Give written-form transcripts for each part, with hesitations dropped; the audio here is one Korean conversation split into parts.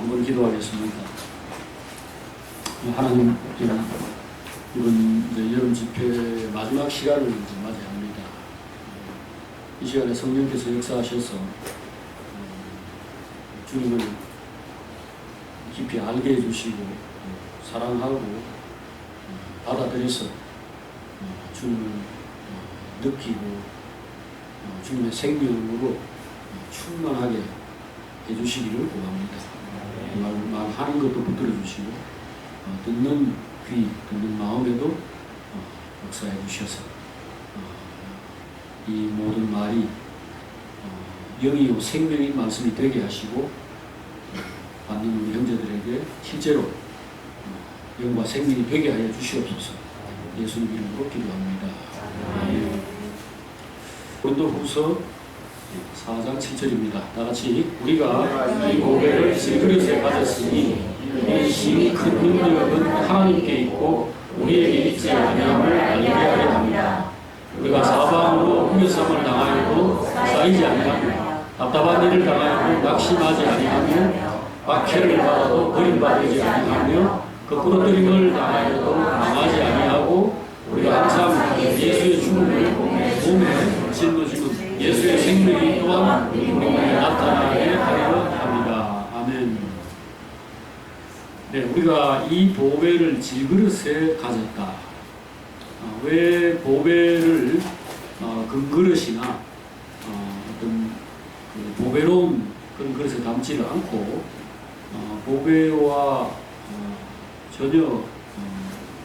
한번 기도하겠습니다. 하나님, 이번 이제 여름 집회 마지막 시간을 이제 맞이합니다. 이 시간에 성령께서 역사하셔서 주님을 깊이 알게 해주시고 사랑하고 받아들여서 주님을 느끼고 주님의 생명으로 충만하게 해주시기를 구합니다. 말하는 것도 붙들어 주시고 듣는 귀, 듣는 마음에도 역사해 주셔서 이 모든 말이 영이요 생명인 말씀이 되게 하시고 받는 우리 형제들에게 실제로 영과 생명이 되게 하여 주시옵소서. 예수님 이름으로 기도합니다. 고린도후서 4장 7절입니다. 다같이 우리가 이 보배를 질그릇에 가졌으니 이 심히 큰 능력은 하나님께 있고 우리에게 있지 아니함을 알게 하려 합니다. 우리가 사방으로 후회삼을 당하여도 쌓이지 아니하며 답답한 일을 당하여도 낙심하지 아니하며 박해를 받아도 버림받지 아니하며 거꾸로뜨림을 당하여도 망하지 아니하고 우리가 항상 예수의 죽음을 몸에 짊어지는 예수의 생명이 또한 우리 몸에 나타나게 하려 합니다. 아멘. 네, 우리가 이 보배를 질그릇에 가졌다. 왜 보배를 금그릇이나 어떤 그 보배로운 그런 그릇에 담지를 않고 보배와 전혀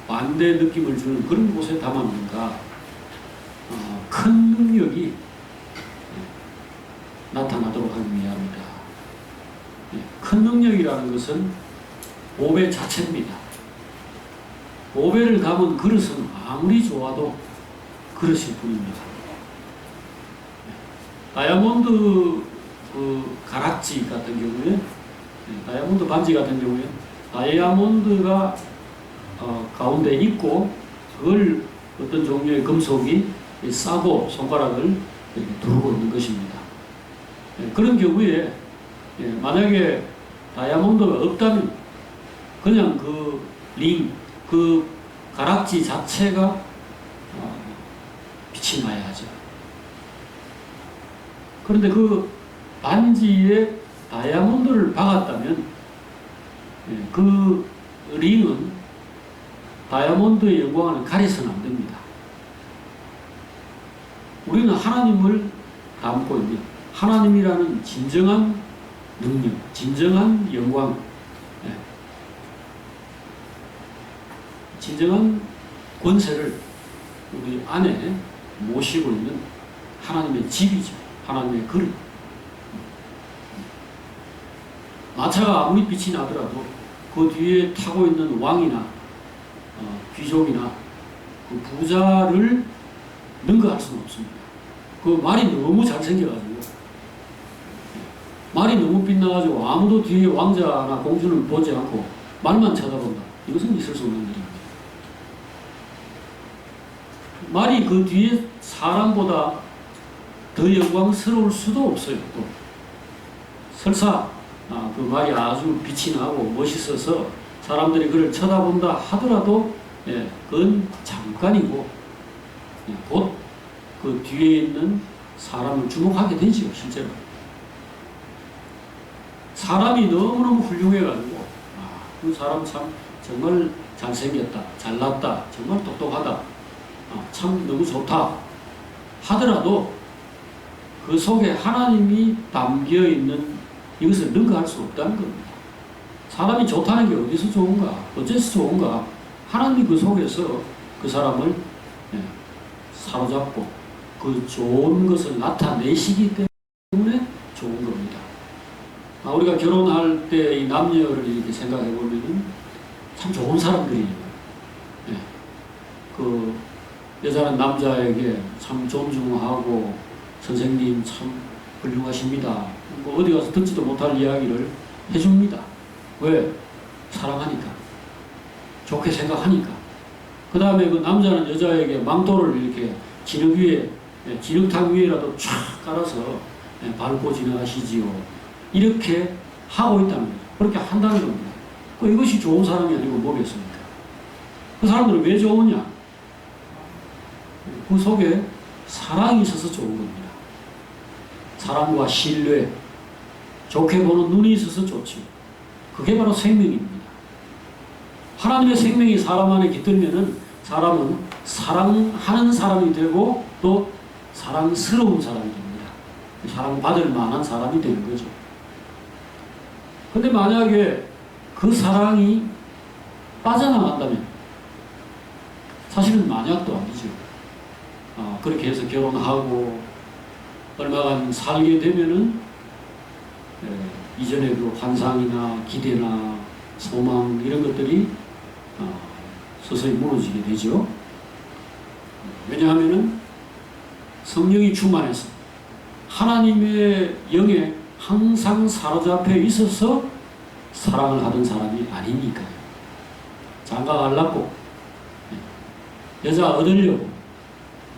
반대 느낌을 주는 그런 곳에 담았는가? 큰 능력이 나타나도록 하기 위함이다. 큰 능력이라는 것은 보배 자체입니다. 보배를 담은 그릇은 아무리 좋아도 그릇일 뿐입니다. 다이아몬드 그 가락지 같은 경우에, 다이아몬드 반지 같은 경우에 다이아몬드가 가운데 있고 그걸 어떤 종류의 금속이 싸고 손가락을 이렇게 두르고 있는 것입니다. 그런 경우에 만약에 다이아몬드가 없다면 그냥 그 링, 그 가락지 자체가 빛이 나야 하죠. 그런데 그 반지에 다이아몬드를 박았다면 그 링은 다이아몬드의 영광을 가려서는 안 됩니다. 우리는 하나님을 담고 있는 하나님이라는 진정한 능력, 진정한 영광, 진정한 권세를 우리 안에 모시고 있는 하나님의 집이죠. 하나님의 그릇. 마차가 아무리 빛이 나더라도 그 뒤에 타고 있는 왕이나 귀족이나 그 부자를 능가할 수는 없습니다. 그 말이 너무 잘생겨가지고 말이 너무 빛나가지고 아무도 뒤에 왕자나 공주는 보지 않고 말만 쳐다본다. 이것은 있을 수 없는 일입니다. 말이 그 뒤에 사람보다 더 영광스러울 수도 없어요. 또 설사 그 말이 아주 빛이 나고 멋있어서 사람들이 그를 쳐다본다 하더라도 그건 잠깐이고 곧 그 뒤에 있는 사람을 주목하게 되지요. 실제로 사람이 너무너무 훌륭해가지고 그 사람 참 정말 잘생겼다, 잘났다, 정말 똑똑하다, 참 너무 좋다 하더라도 그 속에 하나님이 담겨있는 이것을 능가할 수 없다는 겁니다. 사람이 좋다는 게 어디서 좋은가? 어째서 좋은가? 하나님이 그 속에서 그 사람을 사로잡고 그 좋은 것을 나타내시기 때문에 좋은 겁니다. 우리가 결혼할 때 이 남녀를 이렇게 생각해 보면은 참 좋은 사람들이에요. 그 여자는 남자에게 참 존중하고 선생님 참 훌륭하십니다. 뭐 어디 가서 듣지도 못할 이야기를 해줍니다. 왜? 사랑하니까. 좋게 생각하니까. 그 다음에 그 남자는 여자에게 망토를 이렇게 진흙 위에, 진흙탕 위에라도 쫙 깔아서 밟고 지나가시지요. 이렇게 하고 있다는 거죠. 그렇게 한다는 겁니다. 이것이 좋은 사람이 아니고 뭐겠습니까? 그 사람들은 왜 좋으냐? 그 속에 사랑이 있어서 좋은 겁니다. 사랑과 신뢰, 좋게 보는 눈이 있어서 좋지. 그게 바로 생명입니다. 하나님의 생명이 사람 안에 깃들면은 사람은 사랑하는 사람이 되고 또 사랑스러운 사람이 됩니다. 사랑받을 만한 사람이 되는 거죠. 근데 만약에 그 사랑이 빠져나간다면 사실은 만약도 아니죠. 그렇게 해서 결혼하고 얼마간 살게 되면은 이전에 그 환상이나 기대나 소망 이런 것들이 서서히 무너지게 되죠. 왜냐하면은 성령이 충만해서 하나님의 영에 항상 사로잡혀 있어서 사랑을 하던 사람이 아니니까요. 장가 갈라고 여자 얻으려고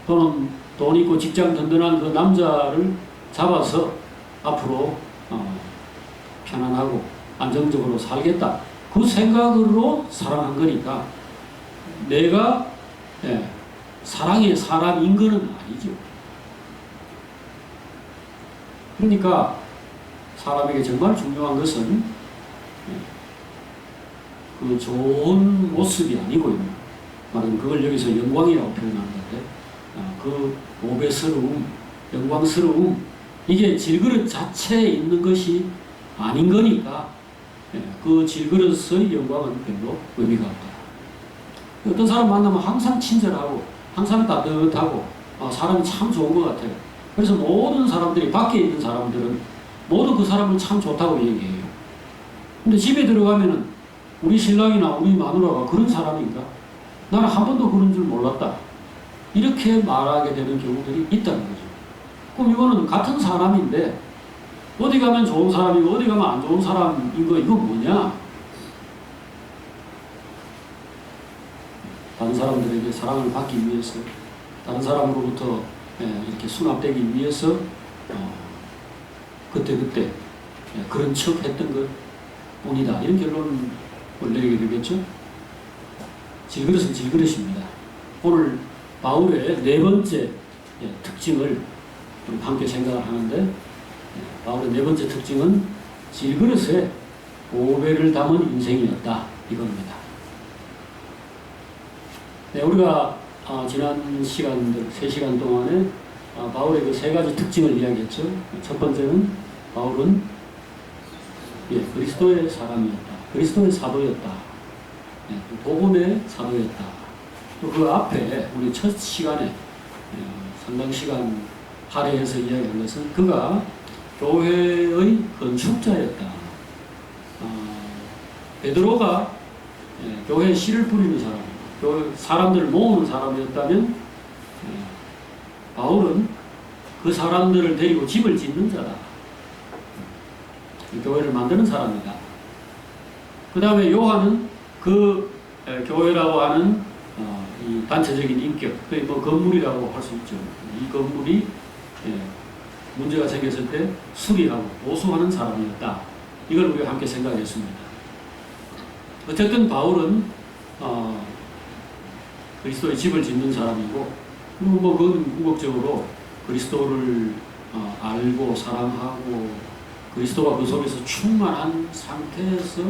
또는 돈 있고 직장 든든한 그 남자를 잡아서 앞으로 편안하고 안정적으로 살겠다. 그 생각으로 사랑한 거니까 내가 사랑의 사람인 거는 아니죠. 그러니까 사람에게 정말 중요한 것은 그 좋은 모습이 아니고요. 말은 그걸 여기서 영광이라고 표현하는데 그 보배스러움, 영광스러움 이게 질그릇 자체에 있는 것이 아닌 거니까 그 질그릇의 영광은 별로 의미가 없다. 어떤 사람 만나면 항상 친절하고 항상 따뜻하고 사람이 참 좋은 것 같아요. 그래서 모든 사람들이 밖에 있는 사람들은 모두 그 사람을 참 좋다고 얘기해요. 근데 집에 들어가면은 우리 신랑이나 우리 마누라가 그런 사람인가? 나는 한 번도 그런 줄 몰랐다. 이렇게 말하게 되는 경우들이 있다는 거죠. 그럼 이거는 같은 사람인데 어디 가면 좋은 사람이고 어디 가면 안 좋은 사람인 거 이거 뭐냐? 다른 사람들에게 사랑을 받기 위해서 다른 사람으로부터 이렇게 수납되기 위해서 그때그때 그런 척 했던 것 뿐이다. 이런 결론을 내리게 되겠죠. 질그릇은 질그릇입니다. 오늘 바울의 네 번째 특징을 함께 생각을 하는데 바울의 네 번째 특징은 질그릇에 보배를 담은 인생이었다. 이겁니다. 우리가 지난 시간들, 3시간 동안에 바울의 그 세 가지 특징을 이야기했죠. 첫 번째는 바울은 그리스도의 사람이었다. 그리스도의 사도였다. 복음의 사도였다. 또 그 앞에 우리 첫 시간에 상당 시간 할애해서 이야기한 것은 그가 교회의 건축자였다. 베드로가 교회에 씨를 뿌리는 사람, 교회 사람들을 모으는 사람이었다면 바울은 그 사람들을 데리고 집을 짓는 자다. 교회를 만드는 사람이다. 그 다음에 요한은 그 교회라고 하는 이 단체적인 인격, 거의 뭐 건물이라고 할 수 있죠. 이 건물이 문제가 생겼을 때 수리하고 보수하는 사람이었다. 이걸 우리가 함께 생각했습니다. 어쨌든 바울은 그리스도의 집을 짓는 사람이고, 그리고 뭐 그건 궁극적으로 그리스도를 알고 사랑하고 그리스도가 그 속에서 충만한 상태에서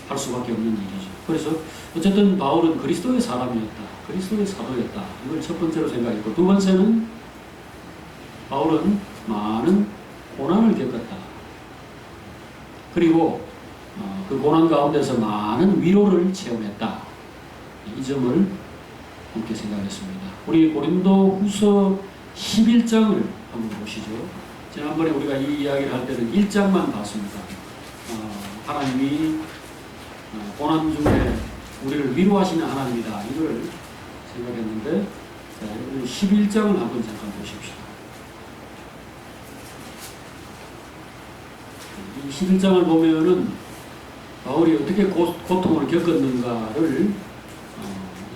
할 수밖에 없는 일이죠. 그래서 어쨌든 바울은 그리스도의 사람이었다. 그리스도의 사도였다. 이걸 첫 번째로 생각했고, 두 번째는 바울은 많은 고난을 겪었다. 그리고 그 고난 가운데서 많은 위로를 체험했다. 이 점을 함께 생각했습니다. 우리 고린도 후서 11장을 한번 보시죠. 지난번에 우리가 이 이야기를 할 때는 1장만 봤습니다. 하나님이 고난 중에 우리를 위로하시는 하나님이다. 이걸 생각했는데, 자, 여러분 11장을 한번 잠깐 보십시오. 이 11장을 보면은 바울이 어떻게 고통을 겪었는가를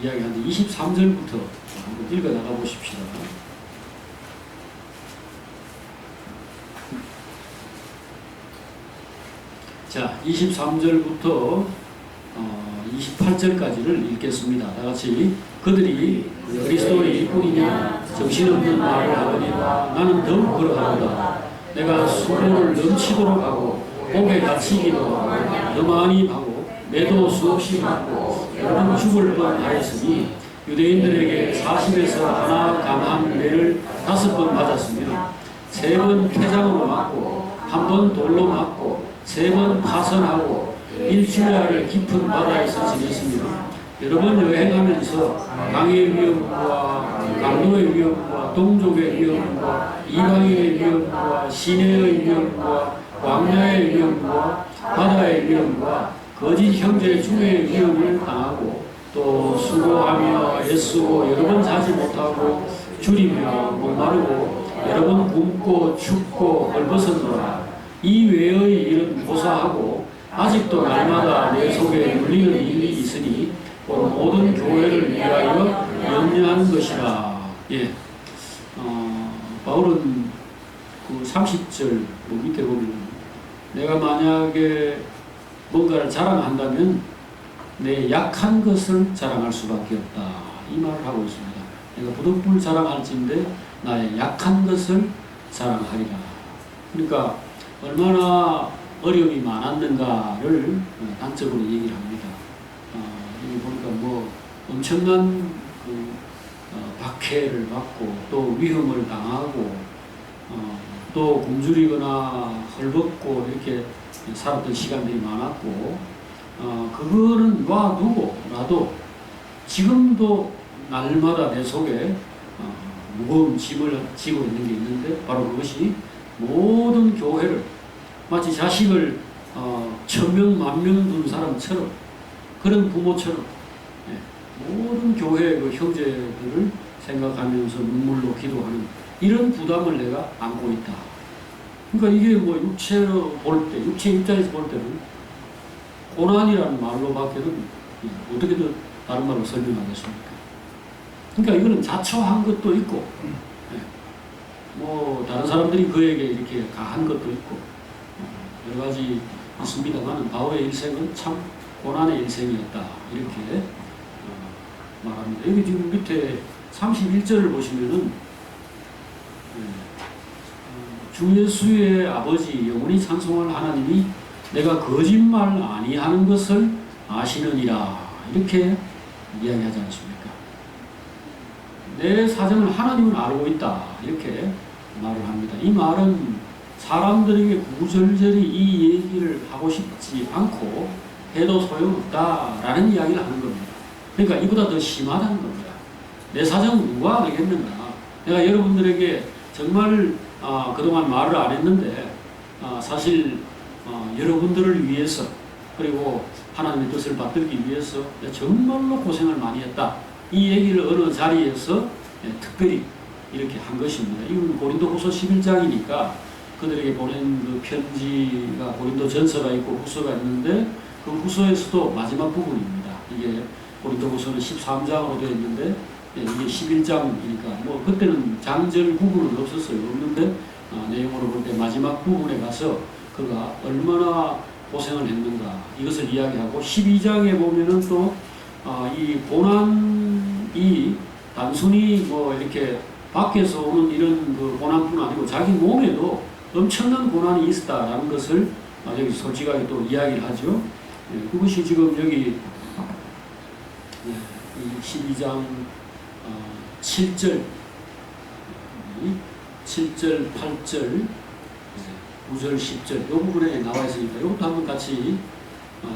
이야기하는데 23절부터 한번 읽어 나가 보십시다. 자, 23절부터 28절까지를 읽겠습니다. 다 같이. 그들이 그리스도의 일꾼이냐 정신없는 말을 하거니와 나는 더욱 그러하도다. 내가 수고를 넘치도록 하고 복에 갇히기도 하고 더 많이 하고 매도 수없이 받고 여러 번 죽을 뻔하였으니 유대인들에게 40에서 하나 감한 매를 5번 맞았으며 3번 폐장으로 맞고 1번 돌로 맞고 3번 파선하고 일주일을 깊은 바다에서 지냈으며 여러 번 여행하면서 강의 위험과 강로의 위험과 동족의 위험과 이방인의 위험과 시내의 위험과 광야의 위험과 바다의 위험과 거짓 형제 중의 위험을 당하고 또 수고하며 애쓰고 여러 번 자지 못하고 줄이며 목마르고 여러 번 굶고 춥고 헐벗었노라. 이 외의 일은 고사하고 아직도 날마다 내 속에 눌리는 일이 있으니 모든 교회를 위하여 염려하는 것이라. 예. 바울은 그 30절 밑에 보면 내가 만약에 뭔가를 자랑한다면 내 약한 것을 자랑할 수밖에 없다. 이 말을 하고 있습니다. 내가 부득불 자랑할진데 나의 약한 것을 자랑하리라. 그러니까 얼마나 어려움이 많았는가를 단적으로 얘기를 합니다. 여기 보니까 뭐 엄청난 그 박해를 받고 또 위험을 당하고 또 굶주리거나 헐벗고 이렇게 살았던 시간들이 많았고 그거는 놔두고라도 지금도 날마다 내 속에 무거운 짐을 지고 있는 게 있는데 바로 그것이 모든 교회를 마치 자식을 1000명, 10,000명 둔 사람처럼 그런 부모처럼 모든 교회의 그 형제들을 생각하면서 눈물로 기도하는 이런 부담을 내가 안고 있다. 그러니까 이게 뭐 육체로 볼 때, 육체 입장에서 볼 때는 고난이라는 말로밖에는 어떻게든 다른 말로 설명하겠습니까? 그러니까 이거는 자초한 것도 있고, 뭐 다른 사람들이 그에게 이렇게 가한 것도 있고 여러 가지 있습니다만 바울의 일생은 참 고난의 일생이었다 이렇게 말합니다. 여기 지금 밑에 31절을 보시면은 주 예수의 아버지 영원히 찬송할 하나님이 내가 거짓말 아니하는 것을 아시느니라 이렇게 이야기하지 않습니까? 내 사정을 하나님은 알고 있다 이렇게 말을 합니다. 이 말은 사람들에게 구절절히 이 얘기를 하고 싶지 않고 해도 소용없다라는 이야기를 하는 겁니다. 그러니까 이보다 더 심하다는 겁니다. 내 사정은 누가 알겠는가? 내가 여러분들에게 정말 그동안 말을 안 했는데 사실 여러분들을 위해서 그리고 하나님의 뜻을 받들기 위해서 정말로 고생을 많이 했다. 이 얘기를 어느 자리에서 특별히 이렇게 한 것입니다. 이건 고린도후서 11장이니까 그들에게 보낸 그 편지가 고린도 전서가 있고 후서가 있는데 그 후서에서도 마지막 부분입니다. 이게 고린도후서는 13장으로 되어 있는데 이게 11장이니까 뭐 그때는 장절 구분은 없었어요. 없는데 내용으로 볼 때 마지막 부분에 가서 그가 얼마나 고생을 했는가 이것을 이야기하고 12장에 보면은 또 이 고난이 단순히 뭐 이렇게 밖에서 오는 이런 그 고난뿐 아니고 자기 몸에도 엄청난 고난이 있었다라는 것을 여기 솔직하게 또 이야기를 하죠. 그것이 지금 여기 12장 7절, 7절, 8절, 9절, 10절 이 부분에 나와 있으니까 이것도 한번 같이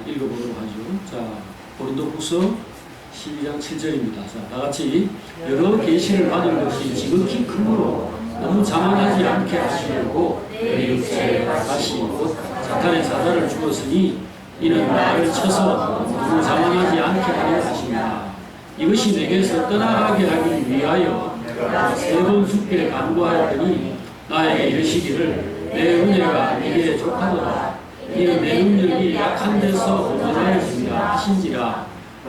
읽어보도록 하죠. 자, 고린도후서 12장 7절입니다. 자, 다 같이 여러 계시를 받은 것이 지극히 크므로 너무 자만하지 않게 하시려고 내 육체에 다시 곧 사탄의 사자를 죽었으니 이는 나를 쳐서 너무 자만하지 않게 하려 하십니다. 이것이 내게서 떠나가게 하기 위하여 3번 죽게 간구하였더니 나에게 이르시기를 내 은혜가 네게 족하도다. 이는 내 능력이 약한 데서 온전하였습니다 하신지라.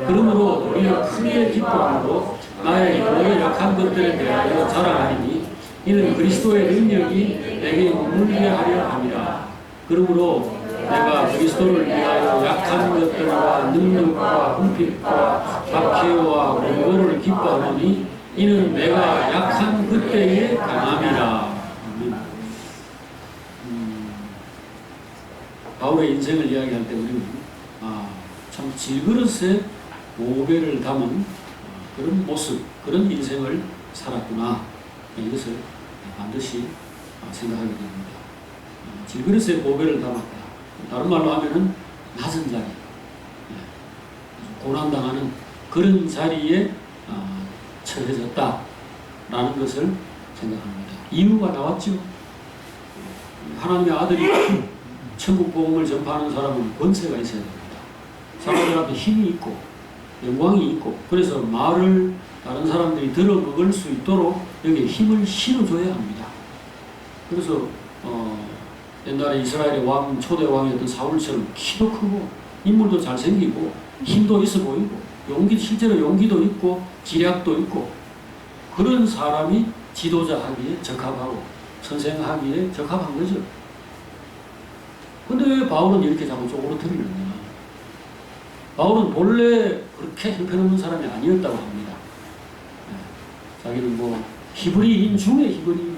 그러므로 우리는 크게 기뻐함으로 나의 여러 약한 것들에 대하여 자랑하리니 이는 그리스도의 능력이 내게 머물게 하려 함이라. 그러므로 내가 그리스도를 위하여 약한 것들과 능력과 궁핍과 박해와 공고를 기뻐하노니 이는 내가 약한 그때의 강함이라. 바울의 인생을 이야기할 때 우리는 참 질그릇에 모배를 담은 그런 모습, 그런 인생을 살았구나, 이것을 반드시 생각하게 됩니다. 질그릇에 모배를 담았다. 다른 말로 하면은 낮은 자리, 고난당하는 그런 자리에 처해졌다라는 것을 생각합니다. 이유가 나왔죠. 하나님의 아들이 천국 복음을 전파하는 사람은 권세가 있어야 됩니다. 사람들한테 힘이 있고 영광이 있고, 그래서 말을 다른 사람들이 들어먹을 수 있도록 여기에 힘을 실어줘야 합니다. 그래서 옛날에 이스라엘의 왕, 초대 왕이었던 사울처럼 키도 크고 인물도 잘생기고 힘도 있어 보이고 실제로 용기도 있고 지략도 있고 그런 사람이 지도자 하기에 적합하고 선생하기에 적합한 거죠. 근데 왜 바울은 이렇게 자꾸 쪼그러뜨리느냐? 바울은 본래 그렇게 형편없는 사람이 아니었다고 합니다. 자기는 뭐 히브리인 중에 히브리인이요.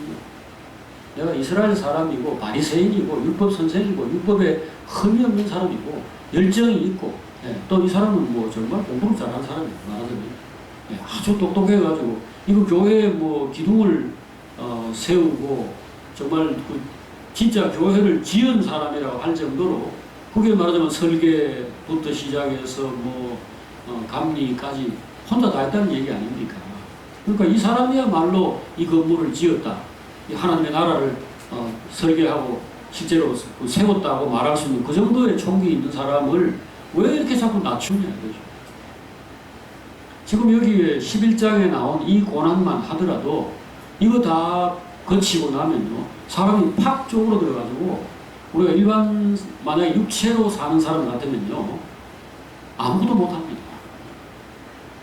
내가 이스라엘 사람이고 바리새인이고 율법 선생이고 율법에 흠이 없는 사람이고 열정이 있고, 또 이 사람은 뭐 정말 공부를 잘하는 사람이에요. 말하자면 아주 똑똑해가지고 이거 교회에 뭐 기둥을 세우고 정말 그 진짜 교회를 지은 사람이라고 할 정도로, 그게 말하자면 설계부터 시작해서 뭐 감리까지 혼자 다 했다는 얘기 아닙니까? 그러니까 이 사람이야말로 이 건물을 지었다, 이 하나님의 나라를 설계하고 실제로 세웠다고 말할 수 있는 그 정도의 총기 있는 사람을 왜 이렇게 자꾸 낮추냐 이거죠. 지금 여기에 11장에 나온 이 고난만 하더라도 이거 다 거치고 나면요, 사람이 팍 쪽으로 들어가지고 우리가 일반 만약에 육체로 사는 사람 같으면요 아무것도 못합니다.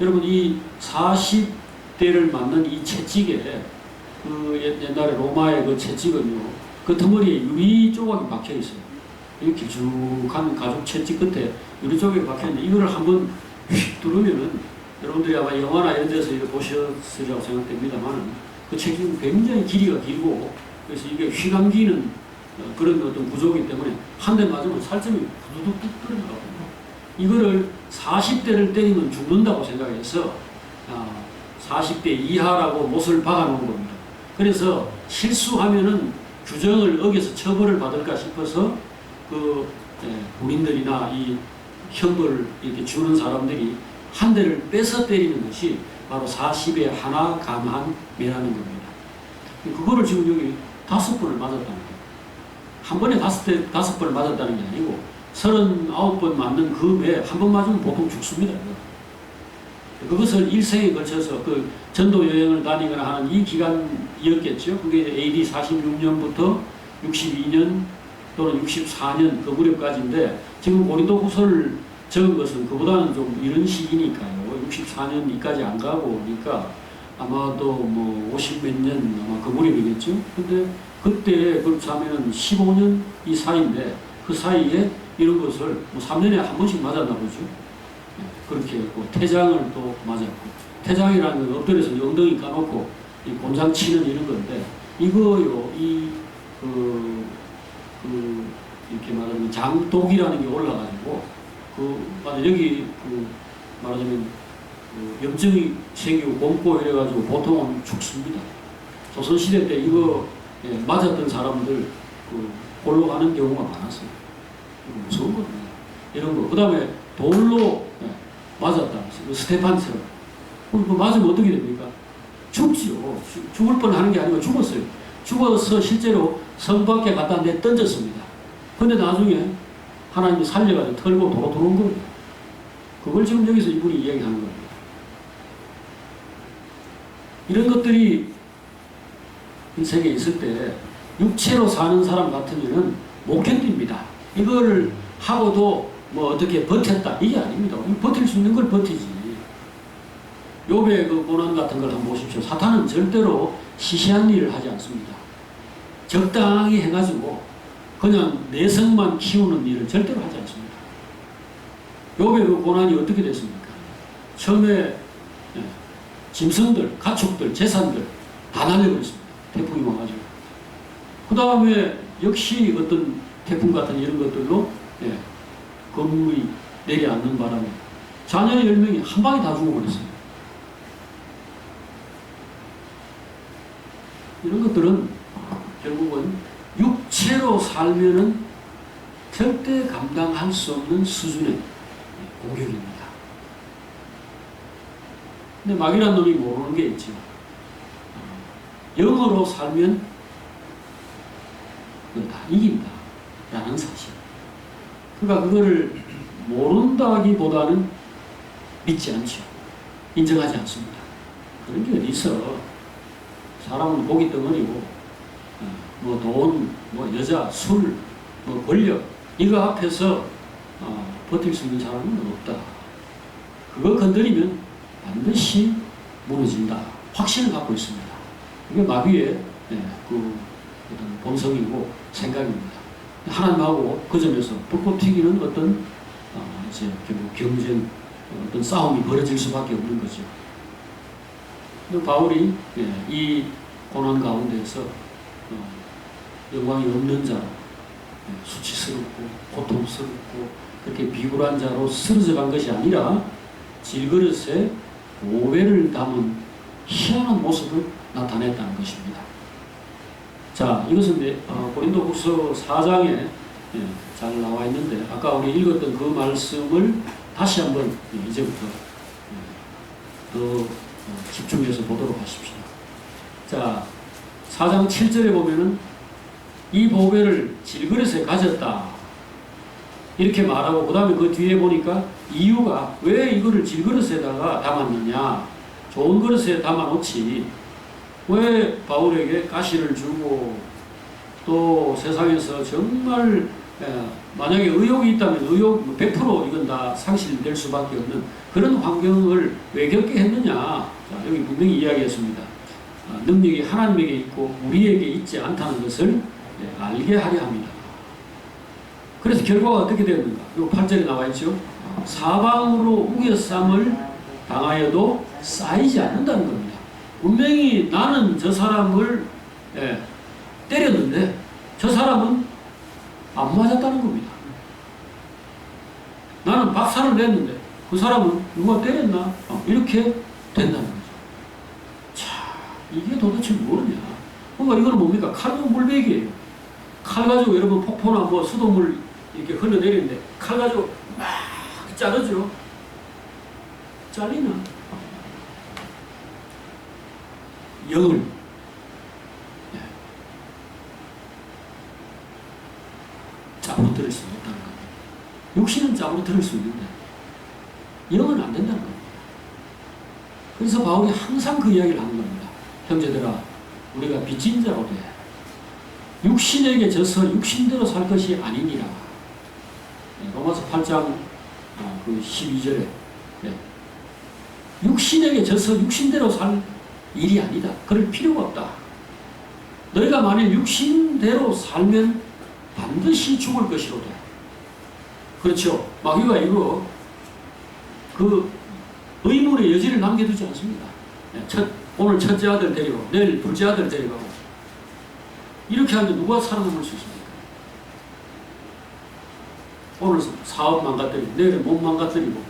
여러분, 이 40대를 맞는 이 채찍에, 그 옛날에 로마의 그 채찍은요, 그 덩어리에 유리 조각이 박혀 있어요. 이 길쭉한 가죽 채찍 끝에 유리 조각이 박혀 있는데 이거를 한번 휙 뚫으면은, 여러분들이 아마 영화나 이런 데서 이거 보셨으리라고 생각됩니다만, 그 채찍은 굉장히 길이가 길고, 그래서 이게 휘감기는 그런 어떤 구조이기 때문에 한 대 맞으면 살점이 부두둑 떨어져가거든요. 이거를 40대를 때리면 죽는다고 생각해서 40대 이하라고 못을 박아놓은 겁니다. 그래서 실수하면은 규정을 어겨서 처벌을 받을까 싶어서 그 군인들이나 이 형벌을 이렇게 주는 사람들이 한 대를 빼서 때리는 것이 바로 40의 하나 감한매라는 겁니다. 그거를 지금 여기 5번을 맞았다는 거예요. 한 번에 5번을 맞았다는 게 아니고 39번 맞는 그 매 한 번 맞으면 보통 죽습니다. 그것을 일생에 걸쳐서 그 전도 여행을 다니거나 하는 이 기간이었겠죠. 그게 AD 46년부터 62년 또는 64년 그 무렵까지인데, 지금 고린도 후서를 적은 것은 그보다는 좀 이런 시기니까요. 64년까지 안 가고 오니까 아마도 뭐 50 몇 년 아마 그 무렵이겠죠. 근데 그때 그렇게 하면은 15년 이 사이인데, 그 사이에 이런 것을 뭐 3년에 한 번씩 맞았나 보죠. 그렇게 했고, 퇴장을 또 맞았고, 퇴장이라는 건 엎드려서 엉덩이 까놓고 이 곤장 치는 이런 건데, 이거요, 이렇게 말하면 장독이라는 게 올라가지고, 여기 말하자면 염증이 생기고 곰고 이래가지고 보통은 죽습니다. 조선시대 때 이거 맞았던 사람들 골로 가는 경우가 많았어요. 무서운 겁니다. 이런 거. 그 다음에 돌로 맞았다. 스테판처럼. 그럼 맞으면 어떻게 됩니까? 죽지요. 죽을 뻔 하는 게 아니고 죽었어요. 죽어서 실제로 성 밖에 갖다 내 던졌습니다. 근데 나중에 하나님이 살려가지고 털고 도로 들어온 거예요. 그걸 지금 여기서 이분이 이야기하는 겁니다. 이런 것들이 인생에 있을 때 육체로 사는 사람 같으면 못 견딥니다. 이걸 하고도 뭐 어떻게 버텼다, 이게 아닙니다. 버틸 수 있는 걸 버티지. 욥의 그 고난 같은 걸 한번 보십시오. 사탄은 절대로 시시한 일을 하지 않습니다. 적당히 해가지고 그냥 내성만 키우는 일을 절대로 하지 않습니다. 욥의 그 고난이 어떻게 됐습니까? 처음에 짐승들, 가축들, 재산들 다 날려버렸습니다. 태풍이 와가지고. 그 다음에 역시 어떤 태풍 같은 이런 것들로 건물이 내려앉는 바람에 자녀 10명이 한 방에 다 죽어버렸어요. 이런 것들은 결국은 육체로 살면은 절대 감당할 수 없는 수준의 공격입니다. 근데 마귀란 놈이 모르는 게 있죠. 영어로 살면 그건 다 이긴다 라는 사실. 그러니까 그거를 모른다기보다는 믿지 않죠. 인정하지 않습니다. 그런 게 어디 있어. 사람은 고기 덩어리고 뭐 돈, 뭐 여자, 술, 뭐 권력 이거 앞에서 버틸 수 있는 사람은 없다. 그거 건드리면 반드시 무너진다. 확신을 갖고 있습니다. 이게 마귀의 그 어떤 본성이고 생각입니다. 하나님하고 그 점에서 불꽃 튀기는 어떤 이제 결국 경쟁, 어떤 싸움이 벌어질 수밖에 없는 거죠. 바울이 이 고난 가운데에서 영광이 없는 자로 수치스럽고 고통스럽고 그렇게 비굴한 자로 쓰러져 간 것이 아니라 질그릇에 보배를 담은 희한한 모습을 나타냈다는 것입니다. 자, 이것은 고린도후서 4장에 잘 나와 있는데 아까 우리 읽었던 그 말씀을 다시 한번 이제부터 더 집중해서 보도록 하십시오. 자, 4장 7절에 보면은 이 보배를 질그릇에 가졌다 이렇게 말하고 그 다음에 그 뒤에 보니까 이유가 왜 이거를 질그릇에다가 담았느냐, 좋은 그릇에 담아놓지 왜 바울에게 가시를 주고 또 세상에서 정말 만약에 의욕이 있다면 의욕 100% 이건 다 상실될 수밖에 없는 그런 환경을 왜 겪게 했느냐. 자, 여기 분명히 이야기했습니다. 능력이 하나님에게 있고 우리에게 있지 않다는 것을 알게 하려 합니다. 그래서 결과가 어떻게 되었는가? 이 8절에 나와 있죠. 사방으로 우겨쌈을 당하여도 쌓이지 않는다는 겁니다. 분명히 나는 저 사람을 때렸는데 저 사람은 안 맞았다는 겁니다. 나는 박살을 냈는데 그 사람은 누가 때렸나? 이렇게 된다는 거죠. 자, 이게 도대체 뭐냐? 뭔가 이거는 뭡니까? 칼로 물베기예요. 칼 가지고 여러분 폭포나 뭐 수돗물 이렇게 흘러내리는데 칼 가지고 막 자르죠. 잘리나? 영을 짜부러뜨릴 수 없다는 겁니다. 육신은 짜부러뜨릴 수 있는데 영은 안 된다는 겁니다. 그래서 바울이 항상 그 이야기를 하는 겁니다. 형제들아, 우리가 빚진 자로 돼 육신에게 져서 육신대로 살 것이 아니니라. 로마서 8장 그 12절에 육신에게 져서 육신대로 살 일이 아니다. 그럴 필요가 없다. 너희가 만일 육신대로 살면 반드시 죽을 것이로다. 그렇죠. 마귀가 이거 그 의문의 여지를 남겨두지 않습니다. 오늘 첫째 아들 데리고 내일 둘째 아들 데리고 이렇게 하는데 누가 살아남을 수 있습니까? 오늘 사업 망가뜨리고 내일 몸 망가뜨리고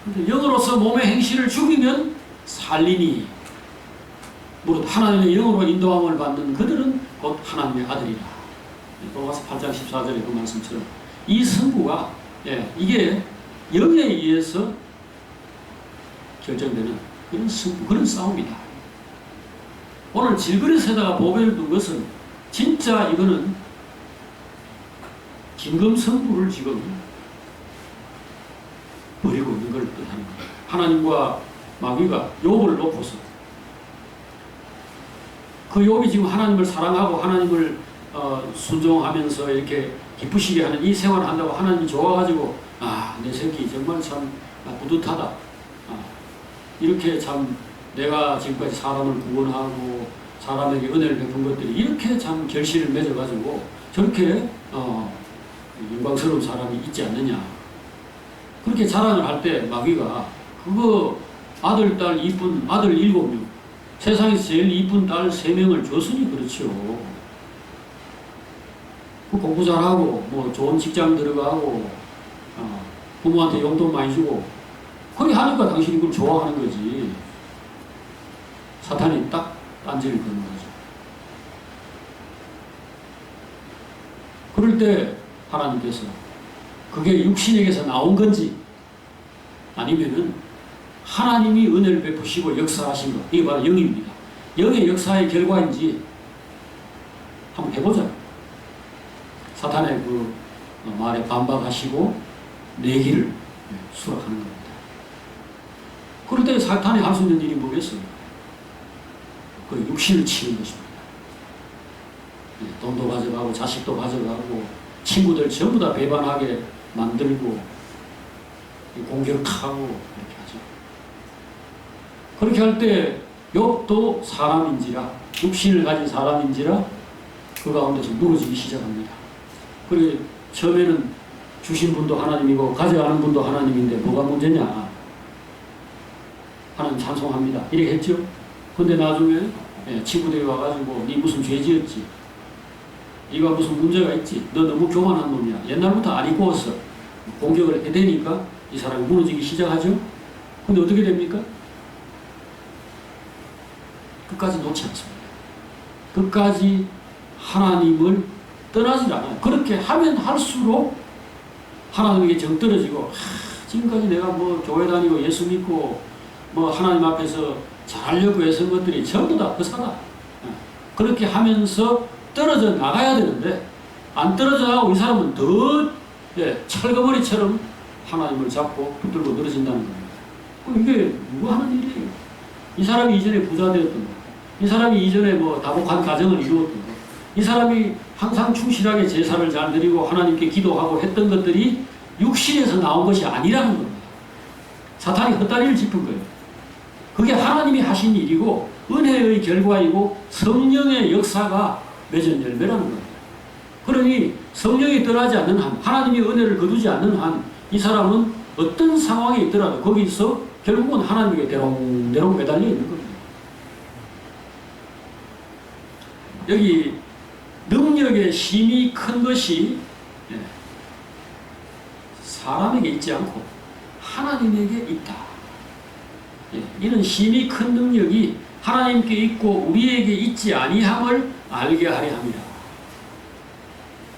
근데 영으로서 몸의 행실을 죽이면 살리니 무릇 하나님의 영으로 인도함을 받는 그들은 곧 하나님의 아들이라. 로마서 8장 14절의 그 말씀처럼 이 승부가 이게 영에 의해서 결정되는 그런 승부, 그런 싸움이다. 오늘 질그릇에다가 보배를 둔 것은 진짜 이거는 김금성부를 지금 버리고 있는 걸 뜻하는 거예요. 하나님과 마귀가 욥을 놓고서 그 욥이 지금 하나님을 사랑하고 하나님을 순종하면서 이렇게 기쁘시게 하는 이 생활을 한다고 하나님이 좋아가지고 내 새끼 정말 참 뿌듯하다. 이렇게 참 내가 지금까지 사람을 구원하고 사람에게 은혜를 베푼 것들이 이렇게 참 결실을 맺어가지고 저렇게 영광스러운 사람이 있지 않느냐. 그렇게 자랑을 할 때 마귀가 그거 아들, 딸 이쁜 아들 7명, 세상에서 제일 이쁜 딸 3명을 줬으니 그렇지요. 공부 잘하고 뭐 좋은 직장 들어가고 부모한테 용돈 많이 주고 그렇게 하니까 당신이 그걸 좋아하는 거지. 사탄이 딱 딴지를 거는 거죠. 그럴 때 하나님께서 그게 육신에게서 나온 건지 아니면은 하나님이 은혜를 베푸시고 역사하신 것, 이게 바로 영입니다. 영의 역사의 결과인지 한번 해보자. 사탄의 그 말에 반박하시고 내기를 수락하는 겁니다. 그럴 때 사탄이 할 수 있는 일이 뭐겠어요? 그 육신을 치는 것입니다. 돈도 가져가고 자식도 가져가고 친구들 전부 다 배반하게 만들고 공격하고 이렇게 하죠. 그렇게 할 때 욥도 사람인지라 육신을 가진 사람인지라 그 가운데서 무너지기 시작합니다. 그리고 처음에는 주신 분도 하나님이고 가져가는 분도 하나님인데 뭐가 문제냐. 하나님 찬송합니다. 이렇게 했죠. 근데 나중에 친구들이 와가지고 니 무슨 죄 지었지? 네가 무슨 문제가 있지? 너 너무 교만한 놈이야. 옛날부터 안 입고 왔어. 공격을 해대니까 이 사람이 무너지기 시작하죠. 근데 어떻게 됩니까? 끝까지 놓지 않습니다. 끝까지 하나님을 떠나지 않아요. 그렇게 하면 할수록 하나님에게 정 떨어지고 지금까지 내가 뭐 교회 다니고 예수 믿고 뭐 하나님 앞에서 잘하려고 애쓴 것들이 전부 다 허사다. 그렇게 하면서 떨어져 나가야 되는데 안 떨어져 나가고 이 사람은 더 철거머리처럼 하나님을 잡고 붙들고 늘어진다는 겁니다. 이게 누가 하는 일이에요? 이 사람이 이전에 부자 되었던 거, 이 사람이 이전에 뭐 다복한 가정을 이루었던 거, 이 사람이 항상 충실하게 제사를 잘 드리고 하나님께 기도하고 했던 것들이 육신에서 나온 것이 아니라는 겁니다. 사탄이 헛다리를 짚은 거예요. 그게 하나님이 하신 일이고 은혜의 결과이고 성령의 역사가 맺은 열매라는 겁니다. 그러니 성령이 떠나지 않는 한, 하나님이 은혜를 거두지 않는 한, 이 사람은 어떤 상황에 있더라도 거기서 결국은 하나님에게 대롱대롱 매달려 있는 겁니다. 여기 능력의 힘이 큰 것이 사람에게 있지 않고 하나님에게 있다. 이는 힘이 큰 능력이 하나님께 있고 우리에게 있지 아니함을 알게 하려 합니다.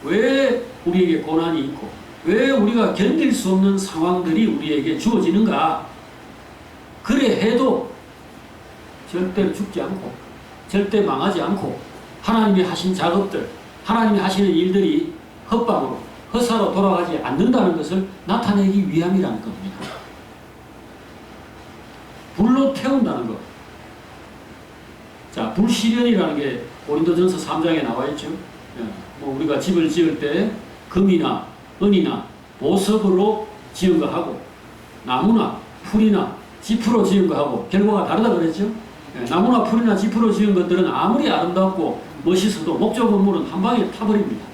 왜 우리에게 고난이 있고 왜 우리가 견딜 수 없는 상황들이 우리에게 주어지는가? 그래 해도 절대 죽지 않고 절대 망하지 않고 하나님이 하신 작업들, 하나님이 하시는 일들이 헛방으로 허사로 돌아가지 않는다는 것을 나타내기 위함이라는 겁니다. 불로 태운다는 것. 자, 불시련이라는 게 고린도전서 3장에 나와 있죠. 뭐 우리가 집을 지을 때 금이나 은이나 보석으로 지은 거 하고 나무나 풀이나 지프로 지은 거 하고 결과가 다르다 그랬죠. 나무나 풀이나 지프로 지은 것들은 아무리 아름답고 멋있어도 목조 건물은 한 방에 타버립니다.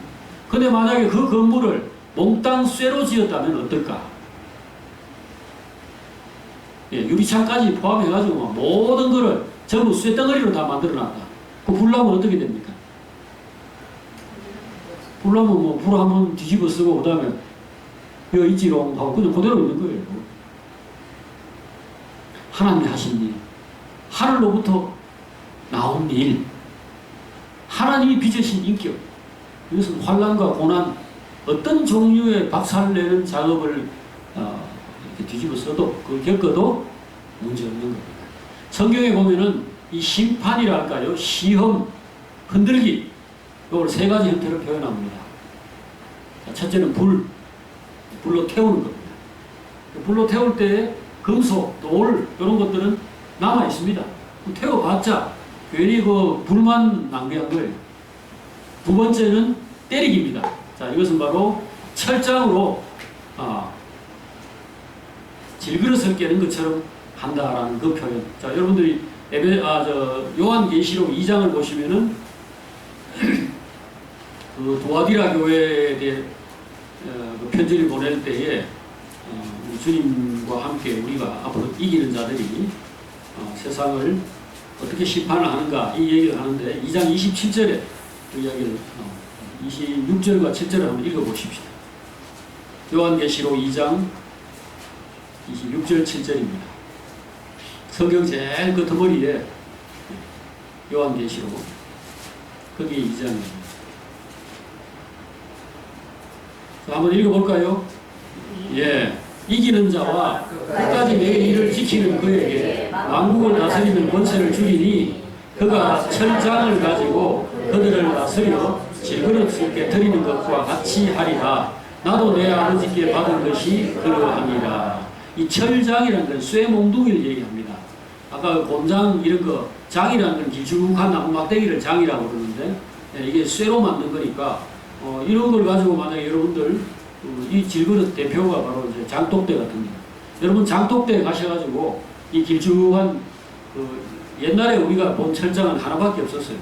근데 만약에 그 건물을 몽땅 쇠로 지었다면 어떨까? 유리창까지 포함해가지고 모든 거를 전부 쇠덩어리로 다 만들어놨다. 그 불나면 어떻게 됩니까? 불나면 뭐 불 한번 뒤집어 쓰고 그 다음에 여기 있지롱 하고 그냥 그대로 있는 거예요. 하나님이 하신 일, 하늘로부터 나온 일, 하나님이 빚으신 인격, 이것은 환난과 고난, 어떤 종류의 박살내는 작업을 이렇게 뒤집어 써도 그 겪어도 문제 없는 겁니다. 성경에 보면은 이 심판이랄까요, 시험, 흔들기, 이걸 세 가지 형태로 표현합니다. 첫째는 불로 태우는 겁니다. 불로 태울 때 금속, 돌 이런 것들은 남아 있습니다. 태워봤자 괜히 그 불만 낭비한 거예요. 두 번째는 때리기입니다. 자, 이것은 바로 철장으로 질그릇을 깨는 것처럼 한다라는 그 표현. 자, 여러분들이 요한계시록 2장을 보시면은 그 두아디라 교회에 대해 그 편지를 보낼 때에 우리 주님과 함께 우리가 앞으로 이기는 자들이 세상을 어떻게 심판을 하는가 이 얘기를 하는데 2장 27절에 그 이야기를 26절과 7절을 한번 읽어보십시다. 요한계시록 2장 26절 7절입니다. 성경 제일 끝머리에 요한계시록 거기 2장입니다. 한번 읽어볼까요? 예. 이기는 자와 끝까지 내 일을 지키는 그에게 왕국을 다스리는 권세를 주리니 그가 철장을 가지고 그들을 다스려 질그릇을 깨뜨리는 것과 같이 하리라. 나도 내 아버지께 받은 것이 그러하니라. 이 철장이라는 건 쇠몽둥이를 얘기합니다. 아까 곤장 이런 거 장이라는 건 길쭉한 나무 막대기를 장이라고 그러는데 이게 쇠로 만든 거니까 이런 걸 가지고 만약에 여러분들 이 질그릇 대표가 바로 이제 장독대 같은 거. 여러분 장독대에 가셔가지고 이 길쭉한 옛날에 우리가 본 철장은 하나밖에 없었어요.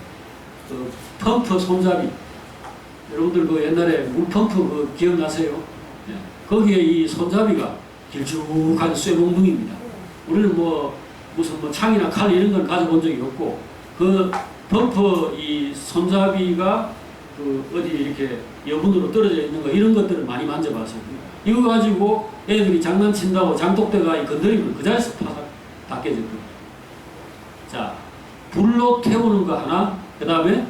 그 펌프 손잡이. 여러분들 그 옛날에 물펌프 그 기억나세요? 네. 거기에 이 손잡이가 길쭉한 쇠몽둥이입니다. 우리는 무슨 창이나 칼 이런 걸 가져본 적이 없고 그 펌프 이 손잡이가 어디 이렇게 여분으로 떨어져 있는 거 이런 것들을 많이 만져봤어요. 이거 가지고 애들이 장난친다고 장독대가 건드리면 그 자리에서 다 깨질 거예요. 자, 불로 태우는 거 하나, 그 다음에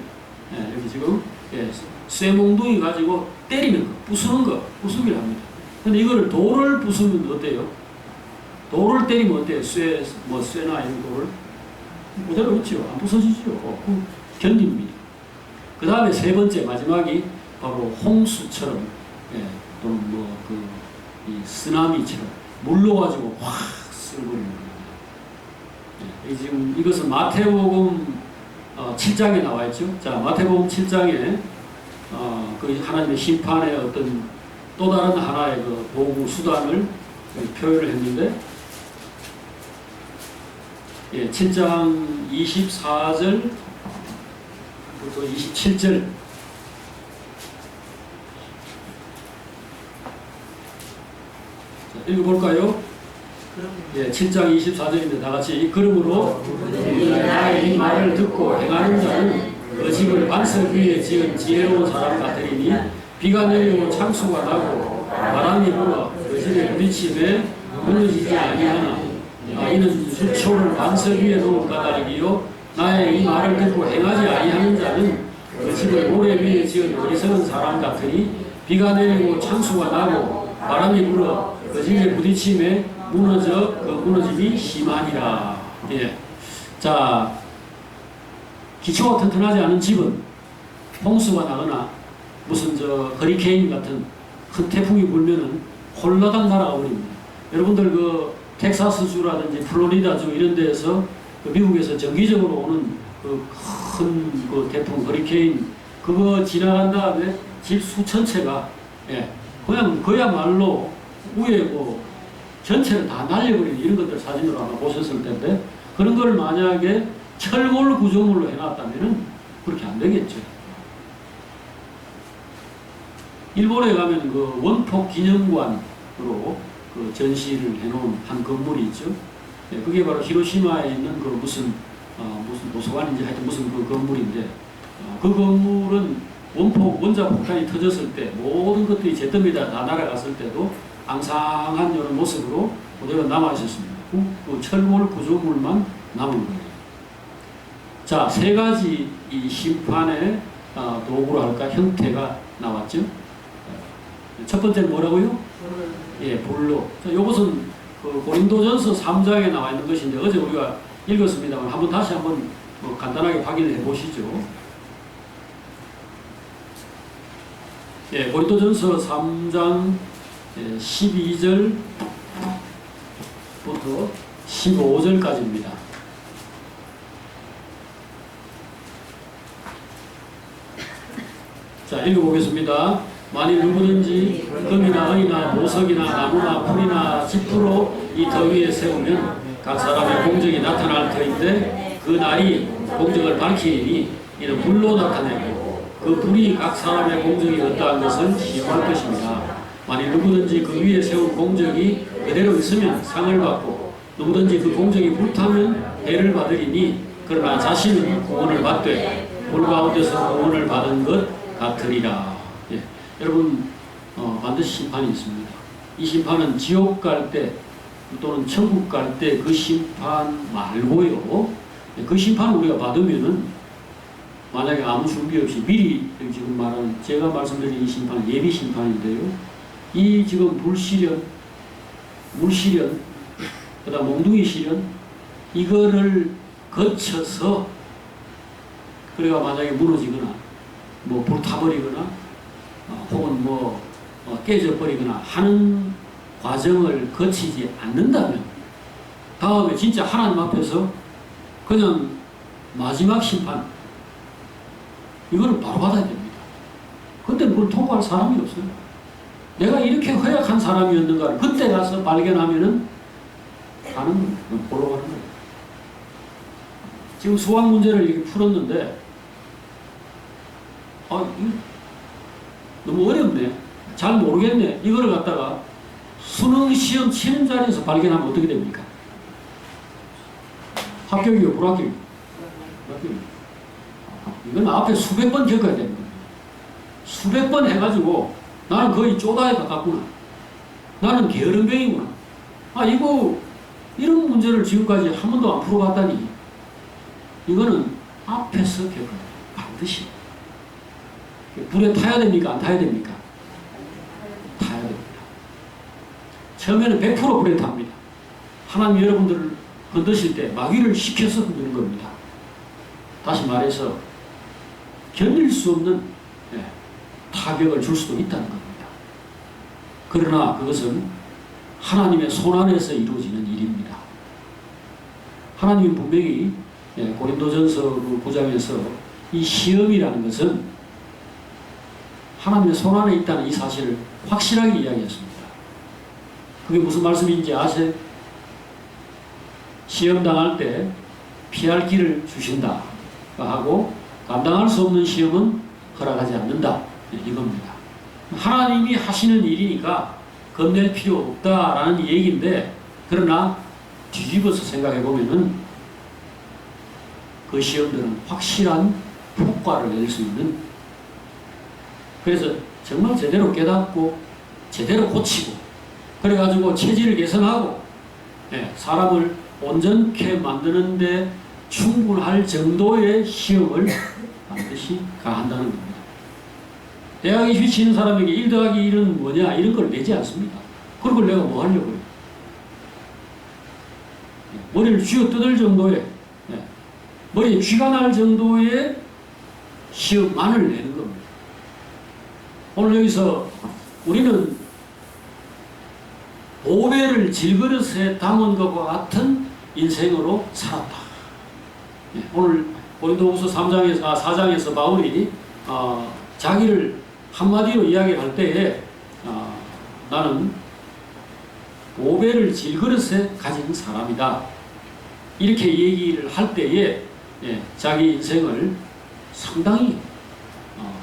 여기 지금 쇠몽둥이 가지고 때리는 거, 부수는 거, 부수기를 합니다. 근데 이거를 돌을 부수면 어때요? 돌을 때리면 어때요? 쇠나 이런 돌을 그대로 있죠. 안 부서지죠. 견딥니다. 그 다음에 세 번째 마지막이 바로 홍수처럼 또는 이 쓰나미처럼 물로 가지고 확 쓸어버리는 겁니다. 지금 이것은 마태복음 7장에 나와 있죠. 자, 마태복음 7장에 그 하나님의 심판의 어떤 또 다른 하나의 그 도구 수단을 표현을 했는데 7장 24절 부터 27절 읽어볼까요? 7장 24절인데 다같이 그러므로 나의 이 말을 듣고 행하는 자는 그 집을 반석 위에 지은 지혜로운 사람 같으리니 비가 내리고 창수가 나고 바람이 불어 그 집에 부딪힘에 무너지지 아니하나 이는 수초를 반석 위에 놓은 까닭이요 나의 이 말을 듣고 행하지 아니하는 자는 그 집을 모래 위에 지은 어리석은 사람 같으니 비가 내리고 창수가 나고 바람이 불어 그 집에 부딪힘에 무너져 그 무너짐이 심하니라. 자, 기초가 튼튼하지 않은 집은 홍수가 나거나 무슨 허리케인 같은 큰 태풍이 불면은 홀라당 날아가 버립니다. 여러분들 그 텍사스주라든지 플로리다주 이런 데에서 미국에서 정기적으로 오는 큰 태풍 허리케인 그거 지나간 다음에 집 수천 채가 그냥 그야말로 위에 전체를 다 날려버리는 이런 것들 사진으로 아마 보셨을 텐데 그런 걸 만약에 철골 구조물로 해놨다면은 그렇게 안 되겠죠. 일본에 가면 그 원폭 기념관으로 그 전시를 해놓은 한 건물이 있죠. 그게 바로 히로시마에 있는 그 무슨 도서관인지 하여튼 무슨 그 건물인데 그 건물은 원자 폭탄이 터졌을 때 모든 것들이 잿더미에 다 날아갔을 때도 앙상한 이런 모습으로 그대로 남아 있었습니다. 그 철골 구조물만 남은 거예요. 자, 세 가지 이 심판의 도구로 할까 형태가 나왔죠. 첫 번째는 뭐라고요? 불로. 자, 이것은 그 고린도전서 3장에 나와 있는 것인데 어제 우리가 읽었습니다만 한번 다시 한번 간단하게 확인을 해보시죠. 고린도전서 3장 12절부터 15절까지입니다. 자, 읽어보겠습니다. 만일 누구든지 금이나 은이나 보석이나 나무나 풀이나 지푸로 이 더위에 세우면 각 사람의 공적이 나타날 터인데 그 날이 공적을 밝히니 이는 불로 나타내고 그 불이 각 사람의 공적이 어떠한 것을 시험할 것입니다. 만일 누구든지 그 위에 세운 공적이 그대로 있으면 상을 받고 누구든지 그 공적이 불타면 해를 받으리니 그러나 자신은 구원을 받되 불 가운데서 구원을 받은 것 같으리라. 예. 여러분 반드시 심판이 있습니다. 이 심판은 지옥 갈 때 또는 천국 갈 때 그 심판 말고요. 그 심판을 우리가 받으면은 만약에 아무 준비 없이 미리 지금 말하는 제가 말씀드린 이 심판은 예비 심판인데요. 이 지금 불시련, 물시련, 그다음 몽둥이 시련 이거를 거쳐서 그래가 만약에 무너지거나 뭐 불타버리거나 혹은 뭐 깨져버리거나 하는 과정을 거치지 않는다면 다음에 진짜 하나님 앞에서 그냥 마지막 심판 이거를 바로 받아야 됩니다. 그때 그걸 통과할 사람이 없어요. 내가 이렇게 허약한 사람이었는가를 그때 가서 발견하면은 가는 거예요. 보러 가는 거예요. 지금 수학 문제를 이렇게 풀었는데 이거 너무 어렵네. 잘 모르겠네. 이거를 갖다가 수능 시험 치는 자리에서 발견하면 어떻게 됩니까? 합격이요? 불합격이요? 불합격이요. 이건 앞에 수백 번 겪어야 되는 겁니다. 수백 번 해가지고 나는 거의 쪼다에 가깝구나. 나는 게으름뱅이구나. 이거 이런 문제를 지금까지 한 번도 안 풀어봤다니 이거는 앞에서 겪어야 돼요. 반드시. 불에 타야 됩니까? 안 타야 됩니까? 타야 됩니다. 처음에는 100% 불에 탑니다. 하나님 여러분들을 건드실 때 마귀를 시켜서 건드는 겁니다. 다시 말해서 견딜 수 없는 타격을 줄 수도 있다는 겁니다. 그러나 그것은 하나님의 손안에서 이루어지는 일입니다. 하나님은 분명히 고린도전서 9장에서 이 시험이라는 것은 하나님의 손안에 있다는 이 사실을 확실하게 이야기했습니다. 그게 무슨 말씀인지 아세요? 시험 당할 때 피할 길을 주신다 하고 감당할 수 없는 시험은 허락하지 않는다 이겁니다. 하나님이 하시는 일이니까 겁낼 필요 없다라는 얘기인데 그러나 뒤집어서 생각해 보면은 그 시험들은 확실한 효과를 낼 수 있는 그래서 정말 제대로 깨닫고 제대로 고치고 그래가지고 체질을 개선하고 사람을 온전케 만드는데 충분할 정도의 시험을 반드시 가한다는 겁니다. 대학에 휘치는 사람에게 1 더하기 1은 뭐냐 이런 걸 내지 않습니다. 그런 걸 내가 뭐 하려고요. 머리를 쥐어 뜯을 정도의 머리에 쥐가 날 정도의 시험만을 내는 겁니다. 오늘 여기서 우리는 보배를 질그릇에 담은 것과 같은 인생으로 살았다. 오늘 고린도후서 4장에서 바울이 자기를 한마디로 이야기할 때에 나는 보배를 질그릇에 가진 사람이다. 이렇게 얘기를 할 때에 자기 인생을 상당히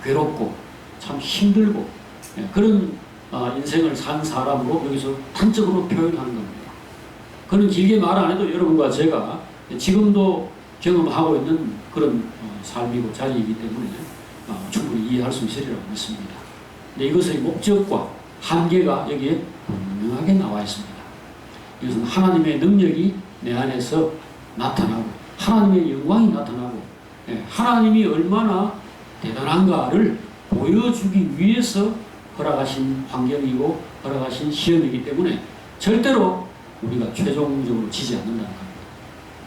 괴롭고 참 힘들고 그런 인생을 산 사람으로 여기서 단적으로 표현하는 겁니다. 그는 길게 말 안 해도 여러분과 제가 지금도 경험하고 있는 그런 삶이고 자리이기 때문에 충분히 이해할 수 있으리라고 믿습니다. 근데 이것의 목적과 한계가 여기에 분명하게 나와 있습니다. 이것은 하나님의 능력이 내 안에서 나타나고 하나님의 영광이 나타나고 하나님이 얼마나 대단한가를 보여주기 위해서 허락하신 환경이고 허락하신 시험이기 때문에 절대로 우리가 최종적으로 지지 않는다는 겁니다.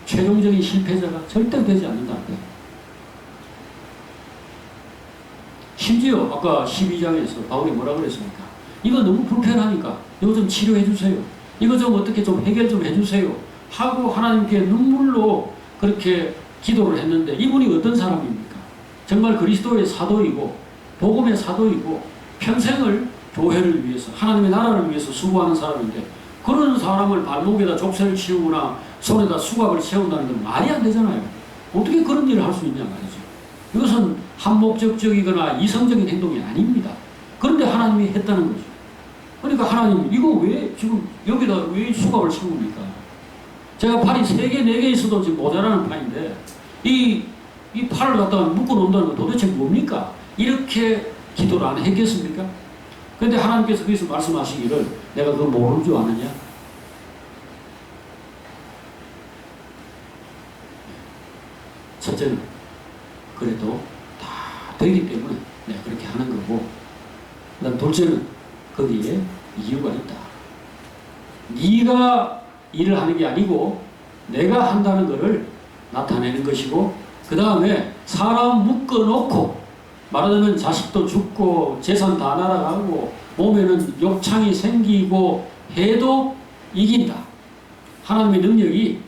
최종적인 실패자가 절대 되지 않는다는 거예요. 심지어 아까 12장에서 바울이 뭐라 그랬습니까? 이거 너무 불편하니까 이거 좀 치료해 주세요. 이거 좀 어떻게 좀 해결 좀 해주세요. 하고 하나님께 눈물로 그렇게 기도를 했는데 이분이 어떤 사람입니까? 정말 그리스도의 사도이고 복음의 사도이고 평생을 교회를 위해서 하나님의 나라를 위해서 수고하는 사람인데 그런 사람을 발목에다 족쇄를 치우거나 손에다 수갑을 채운다는 건 말이 안 되잖아요. 어떻게 그런 일을 할 수 있냐 말이죠. 이것은 한목적적이거나 이성적인 행동이 아닙니다. 그런데 하나님이 했다는 거죠. 그러니까 하나님 이거 왜 지금 여기다 왜 수갑을 찬 겁니까? 제가 팔이 3개, 4개 있어도 지금 모자라는 판인데 이 팔을 갖다가 묶어 놓는다는 건 도대체 뭡니까? 이렇게 기도를 안 했겠습니까? 그런데 하나님께서 거기서 말씀하시기를 내가 그거 모르는 줄 아느냐? 첫째는 그래도 다 되기 때문에 내가 그렇게 하는 거고, 그 다음 둘째는 거기에 이유가 있다. 네가 일을 하는 게 아니고 내가 한다는 것을 나타내는 것이고, 그 다음에 사람 묶어놓고 말하자면 자식도 죽고 재산 다 날아가고 몸에는 욕창이 생기고 해도 이긴다. 하나님의 능력이,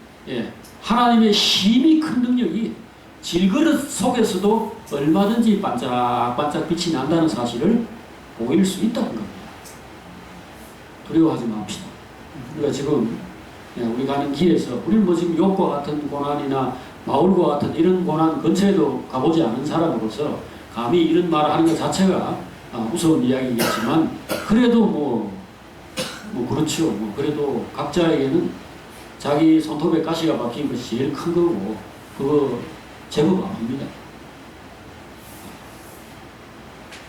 하나님의 힘이 큰 능력이 질그릇 속에서도 얼마든지 반짝반짝 빛이 난다는 사실을 보일 수 있다는 겁니다. 두려워하지 맙시다. 우리가 지금 우리 가는 길에서 우리는 뭐 지금 욕과 같은 고난이나 바울과 같은 이런 고난 근처에도 가보지 않은 사람으로서 감히 이런 말을 하는 것 자체가 무서운 이야기겠지만, 그래도 뭐 그렇죠. 그래도 각자에게는 자기 손톱에 가시가 박힌 것이 제일 큰 거고, 그거 제법 아픕니다.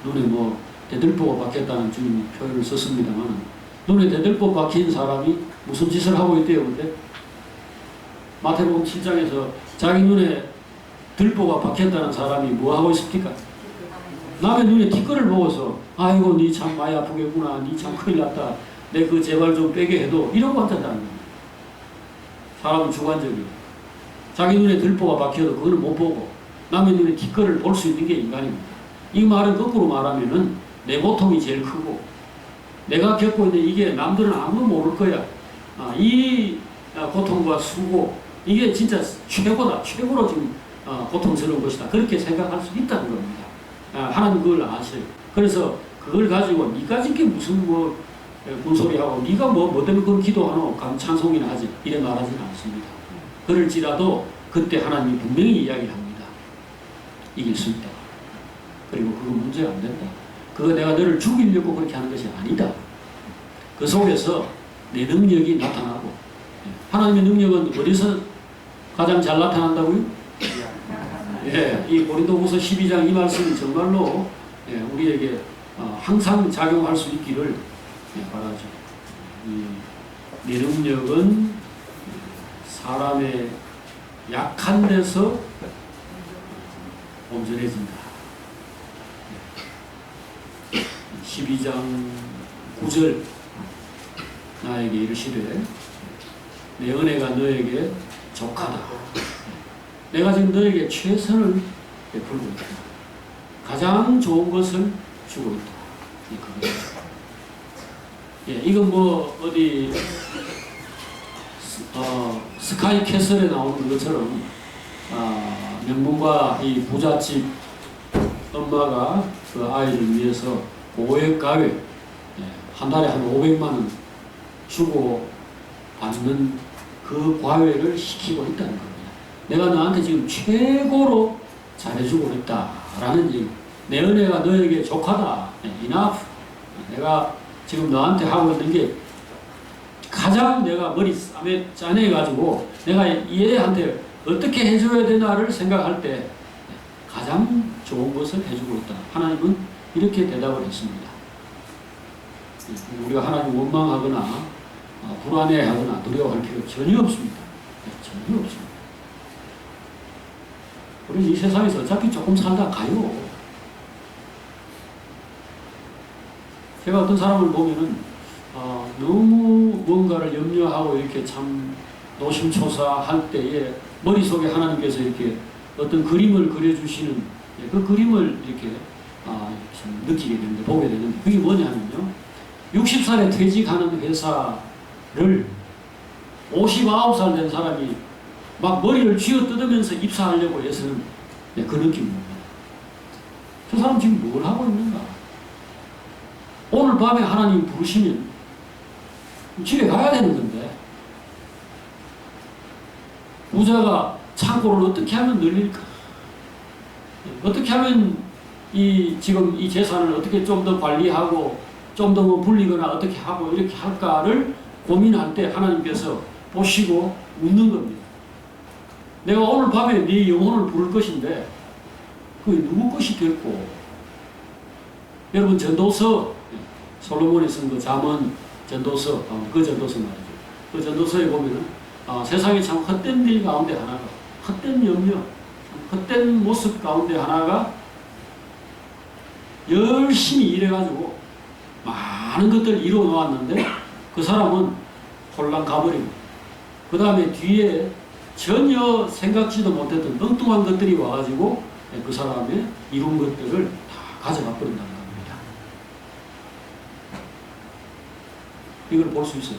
눈에 대들보가 박혔다는 주님이 표현을 썼습니다만, 눈에 대들보 박힌 사람이 무슨 짓을 하고 있대요, 근데? 마태복음 7장에서 자기 눈에 들보가 박혔다는 사람이 뭐 하고 있습니까? 남의 눈에 뒷거를 보고서 아이고 니 참 많이 아프겠구나, 니 참 큰일 났다, 내 그 제발 좀 빼게 해도 이러고 앉았다는 겁니다. 사람은 주관적이에요. 자기 눈에 들보가 박혀도 그걸 못 보고 남의 눈에 뒷거를 볼 수 있는 게 인간입니다. 이 말은 거꾸로 말하면은 내 고통이 제일 크고 내가 겪고 있는 이게 남들은 아무도 모를 거야. 이 고통과 수고, 이게 진짜 최고다. 최고로 지금 고통스러운 것이다. 그렇게 생각할 수 있다는 겁니다. 하나님 그걸 아셔요. 그래서 그걸 가지고 니가 지게 무슨 군소리하고 니가 뭐 때문에 그걸 기도하노? 찬송이나 하지. 이래 말하지는 않습니다. 그럴지라도 그때 하나님이 분명히 이야기합니다. 이길 수 있다. 그리고 그거 문제가 안 된다. 그거 내가 너를 죽이려고 그렇게 하는 것이 아니다. 그 속에서 내 능력이 나타나고, 하나님의 능력은 어디서 가장 잘 나타난다고요? 이 고린도후서 12장 이 말씀이 정말로 우리에게 항상 작용할 수 있기를 바라죠. 내 능력은 사람의 약한 데서 온전해진다. 12장 9절 나에게 이르시되 내 은혜가 너에게 족하다. 내가 지금 너에게 최선을 베풀고 있다. 가장 좋은 것을 주고 있다. 이건 어디 스카이 캐슬에 나오는 것처럼 명문가 이 부잣집 엄마가 그 아이를 위해서 고액가외 한 달에 한 500만 원 주고 받는 그 과외를 시키고 있다는 겁니다. 내가 너한테 지금 최고로 잘해주고 있다라는 얘기. 내 은혜가 너에게 족하다. enough. 내가 지금 너한테 하고 있는 게 가장 내가 머리 짜내가지고 내가 얘한테 어떻게 해줘야 되나를 생각할 때 가장 좋은 것을 해주고 있다. 하나님은 이렇게 대답을 했습니다. 우리가 하나님 원망하거나 불안해하거나 두려워할 필요 전혀 없습니다. 전혀 없습니다. 우리 이 세상에서 어차피 조금 살다 가요. 제가 어떤 사람을 보면은 너무 뭔가를 염려하고 이렇게 참 노심초사할 때에 머릿속에 하나님께서 이렇게 어떤 그림을 그려주시는 그 그림을 이렇게 참 느끼게 되는데, 보게 되는데, 그게 뭐냐면요, 60살에 퇴직하는 회사를 59살 된 사람이 막 머리를 쥐어 뜯으면서 입사하려고 해서는 그 느낌입니다. 저 사람 지금 뭘 하고 있는가? 오늘 밤에 하나님 부르시면 집에 가야 되는 건데, 부자가 창고를 어떻게 하면 늘릴까? 어떻게 하면 지금 이 재산을 어떻게 좀 더 관리하고 좀 더 뭐 불리거나 어떻게 하고 이렇게 할까를 고민할 때 하나님께서 보시고 묻는 겁니다. 내가 오늘 밤에 네 영혼을 부를 것인데 그게 누구 것이 됐고, 여러분 전도서, 솔로몬이 쓴 그 잠언 전도서, 그 전도서 말이죠. 그 전도서에 보면은 세상에 참 헛된 일 가운데 하나가, 헛된 염려, 헛된 모습 가운데 하나가 열심히 일해가지고 많은 것들을 이루어 놓았는데 그 사람은 홀랑 가버리고, 그 다음에 뒤에 전혀 생각지도 못했던 엉뚱한 것들이 와가지고 그 사람의 이룬 것들을 다 가져가 버린다는 겁니다. 이걸 볼 수 있어요.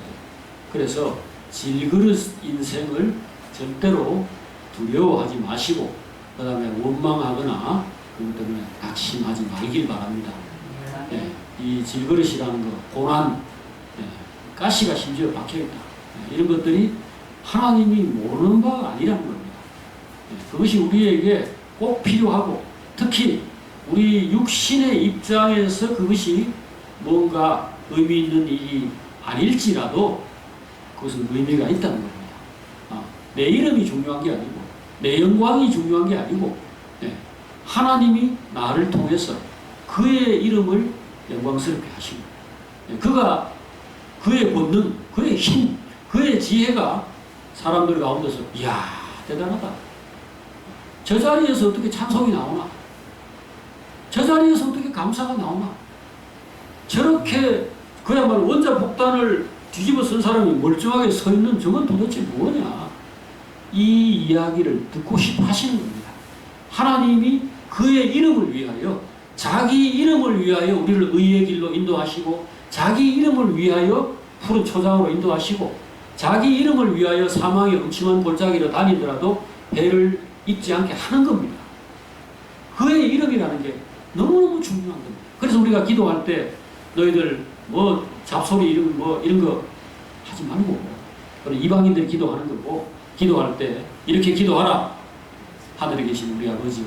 그래서 질그릇 인생을 절대로 두려워하지 마시고, 그 다음에 원망하거나 그것 때문에 낙심하지 말길 바랍니다. 예, 이 질그릇이라는 거, 고난, 가시가 심지어 박혀있다. 이런 것들이 하나님이 모르는 바가 아니라는 겁니다. 그것이 우리에게 꼭 필요하고, 특히 우리 육신의 입장에서 그것이 뭔가 의미 있는 일이 아닐지라도 그것은 의미가 있다는 겁니다. 내 이름이 중요한 게 아니고, 내 영광이 중요한 게 아니고, 하나님이 나를 통해서 그의 이름을 영광스럽게 하시고, 그가 그의 본능, 그의 힘, 그의 지혜가 사람들 가운데서 이야 대단하다. 저 자리에서 어떻게 찬송이 나오나? 저 자리에서 어떻게 감사가 나오나? 저렇게 그야말로 원자폭탄을 뒤집어 쓴 사람이 멀쩡하게 서 있는 저건 도대체 뭐냐? 이 이야기를 듣고 싶어 하시는 겁니다. 하나님이 그의 이름을 위하여, 자기 이름을 위하여 우리를 의의 길로 인도하시고, 자기 이름을 위하여 푸른 초장으로 인도하시고, 자기 이름을 위하여 사망의 음침한 골짜기로 다니더라도 배를 잊지 않게 하는 겁니다. 그의 이름이라는 게 너무너무 중요한 겁니다. 그래서 우리가 기도할 때 너희들 뭐 잡소리 이런 거 하지 말고, 이방인들이 기도하는 거고, 기도할 때 이렇게 기도하라. 하늘에 계신 우리 아버지,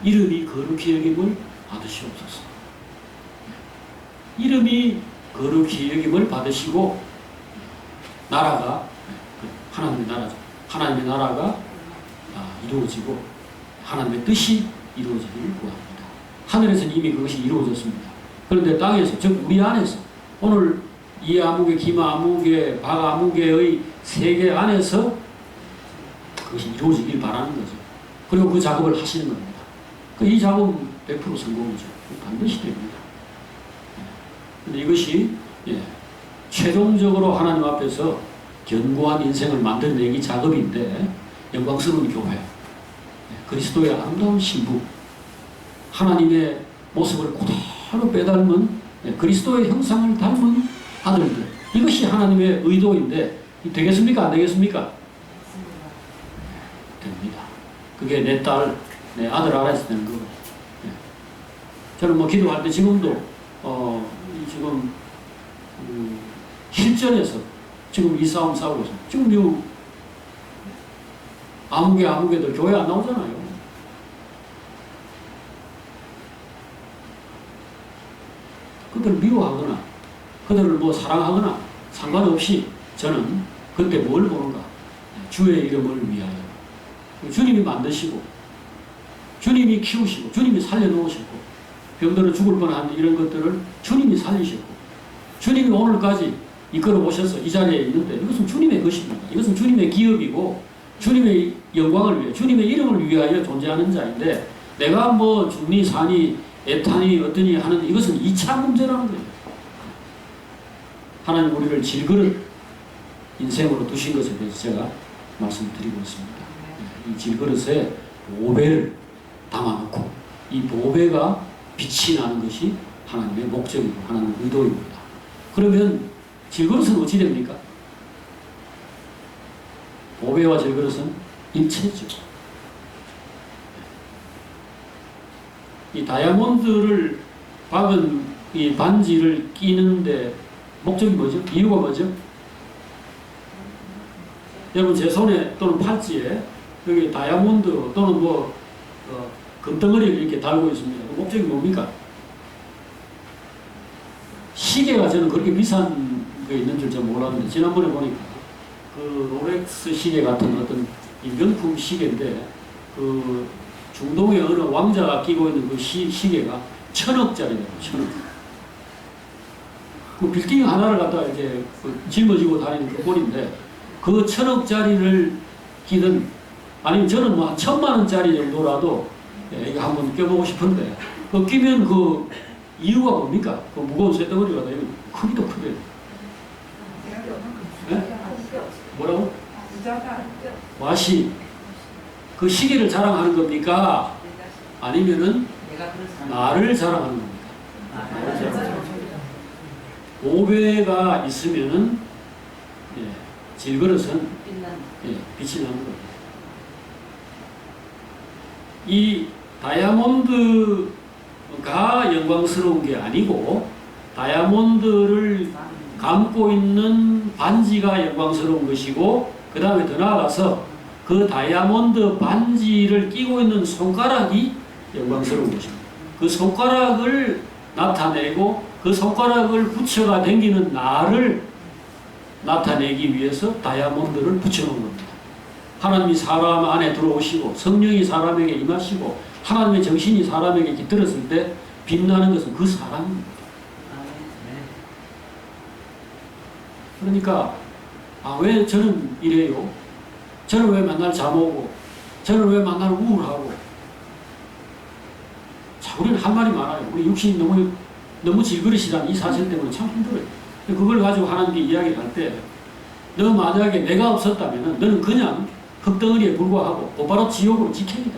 이름이 거룩히 여김을 받으시옵소서. 이름이 거룩히 여김을 받으시고, 나라가, 하나님의 나라죠. 하나님의 나라가 이루어지고 하나님의 뜻이 이루어지기를 구합니다. 하늘에서는 이미 그것이 이루어졌습니다. 그런데 땅에서, 즉 우리 안에서, 오늘 이 아무개, 기마 아무개, 박 아무개의 세계 안에서 그것이 이루어지길 바라는 거죠. 그리고 그 작업을 하시는 겁니다. 이 작업은 100% 성공이죠. 반드시 됩니다. 근데 이것이 최종적으로 하나님 앞에서 견고한 인생을 만들어내기 작업인데, 영광스러운 교회, 그리스도의 아름다운 신부, 하나님의 모습을 그대로 빼닮은, 그리스도의 형상을 닮은 아들들, 이것이 하나님의 의도인데 되겠습니까? 안 되겠습니까? 됩니다. 그게 내 딸, 내 아들 알아야 되는 거고. 저는 뭐 기도할 때 지금도 지금 실전에서 지금 이 싸움 싸우고 있어요. 지금 이 아무개들 교회 안 나오잖아요. 그들을 미워하거나 그들을 뭐 사랑하거나 상관없이 저는 그때 뭘 보는가? 주의 이름을 위하여. 주님이 만드시고, 주님이 키우시고, 주님이 살려놓으셨고, 병들어 죽을 뻔한 이런 것들을 주님이 살리셨고, 주님이 오늘까지 이끌어 오셔서 이 자리에 있는데, 이것은 주님의 것입니다. 이것은 주님의 기업이고, 주님의 영광을 위해, 주님의 이름을 위하여 존재하는 자인데, 내가 뭐 죽니 사니 애타니 어떠니 하는, 이것은 2차 문제라는 거예요. 하나님 우리를 질그릇 인생으로 두신 것에 대해서 제가 말씀드리고 있습니다. 이 질그릇에 보배를 담아놓고, 이 보배가 빛이 나는 것이 하나님의 목적이고 하나님의 의도입니다. 그러면 질그릇은 어찌 됩니까? 보배와 질그릇은 일체죠. 이 다이아몬드를 박은 이 반지를 끼는데 목적이 뭐죠? 이유가 뭐죠? 여러분 제 손에 또는 팔찌에 여기 다이아몬드 또는 뭐 금덩어리를 이렇게 달고 있습니다. 그 목적이 뭡니까? 시계가 저는 그렇게 비싼 게 있는 줄 잘 몰랐는데 지난번에 보니까 그 롤렉스 시계 같은 어떤 명품 시계인데 그 중동의 어느 왕자가 끼고 있는 그 시계가 1,000억짜리래요. 1,000억. 그 빌딩 하나를 갖다 이렇게 짊어지고 다니는 그 꼴인데 그 1,000억짜리를 끼든 아니면 저는 뭐 한 1,000만 원짜리 정도라도 이거 한번 껴보고 싶은데 그 끼면 그 이유가 뭡니까? 그 무거운 쇳덩어리가 되면 크기도 크대요. 네? 뭐라고? 와시. 그 시계를 자랑하는 겁니까? 아니면은 나를 자랑하는 겁니까? 오배가 있으면은 질그릇은 빛이 나는 겁니다. 이 다이아몬드가 영광스러운 게 아니고 다이아몬드를 감고 있는 반지가 영광스러운 것이고 그 다음에 더 나아가서 그 다이아몬드 반지를 끼고 있는 손가락이 영광스러운 것입니다. 그 손가락을 나타내고 그 손가락을 붙여가 다니는 나를 나타내기 위해서 다이아몬드를 붙여놓은 겁니다. 하나님이 사람 안에 들어오시고 성령이 사람에게 임하시고 하나님의 정신이 사람에게 깃들었을 때 빛나는 것은 그 사람입니다. 그러니까 왜 저는 이래요? 저는 왜 맨날 잠 오고 저는 왜 맨날 우울하고 자, 우리는 할 말이 많아요. 우리 육신이 너무 질그릇이란 이 사실 때문에 참 힘들어요. 그걸 가지고 하나님께 이야기를 할 때 너 만약에 내가 없었다면 너는 그냥 흙덩어리에 불과하고 곧바로 지옥으로 직행이다.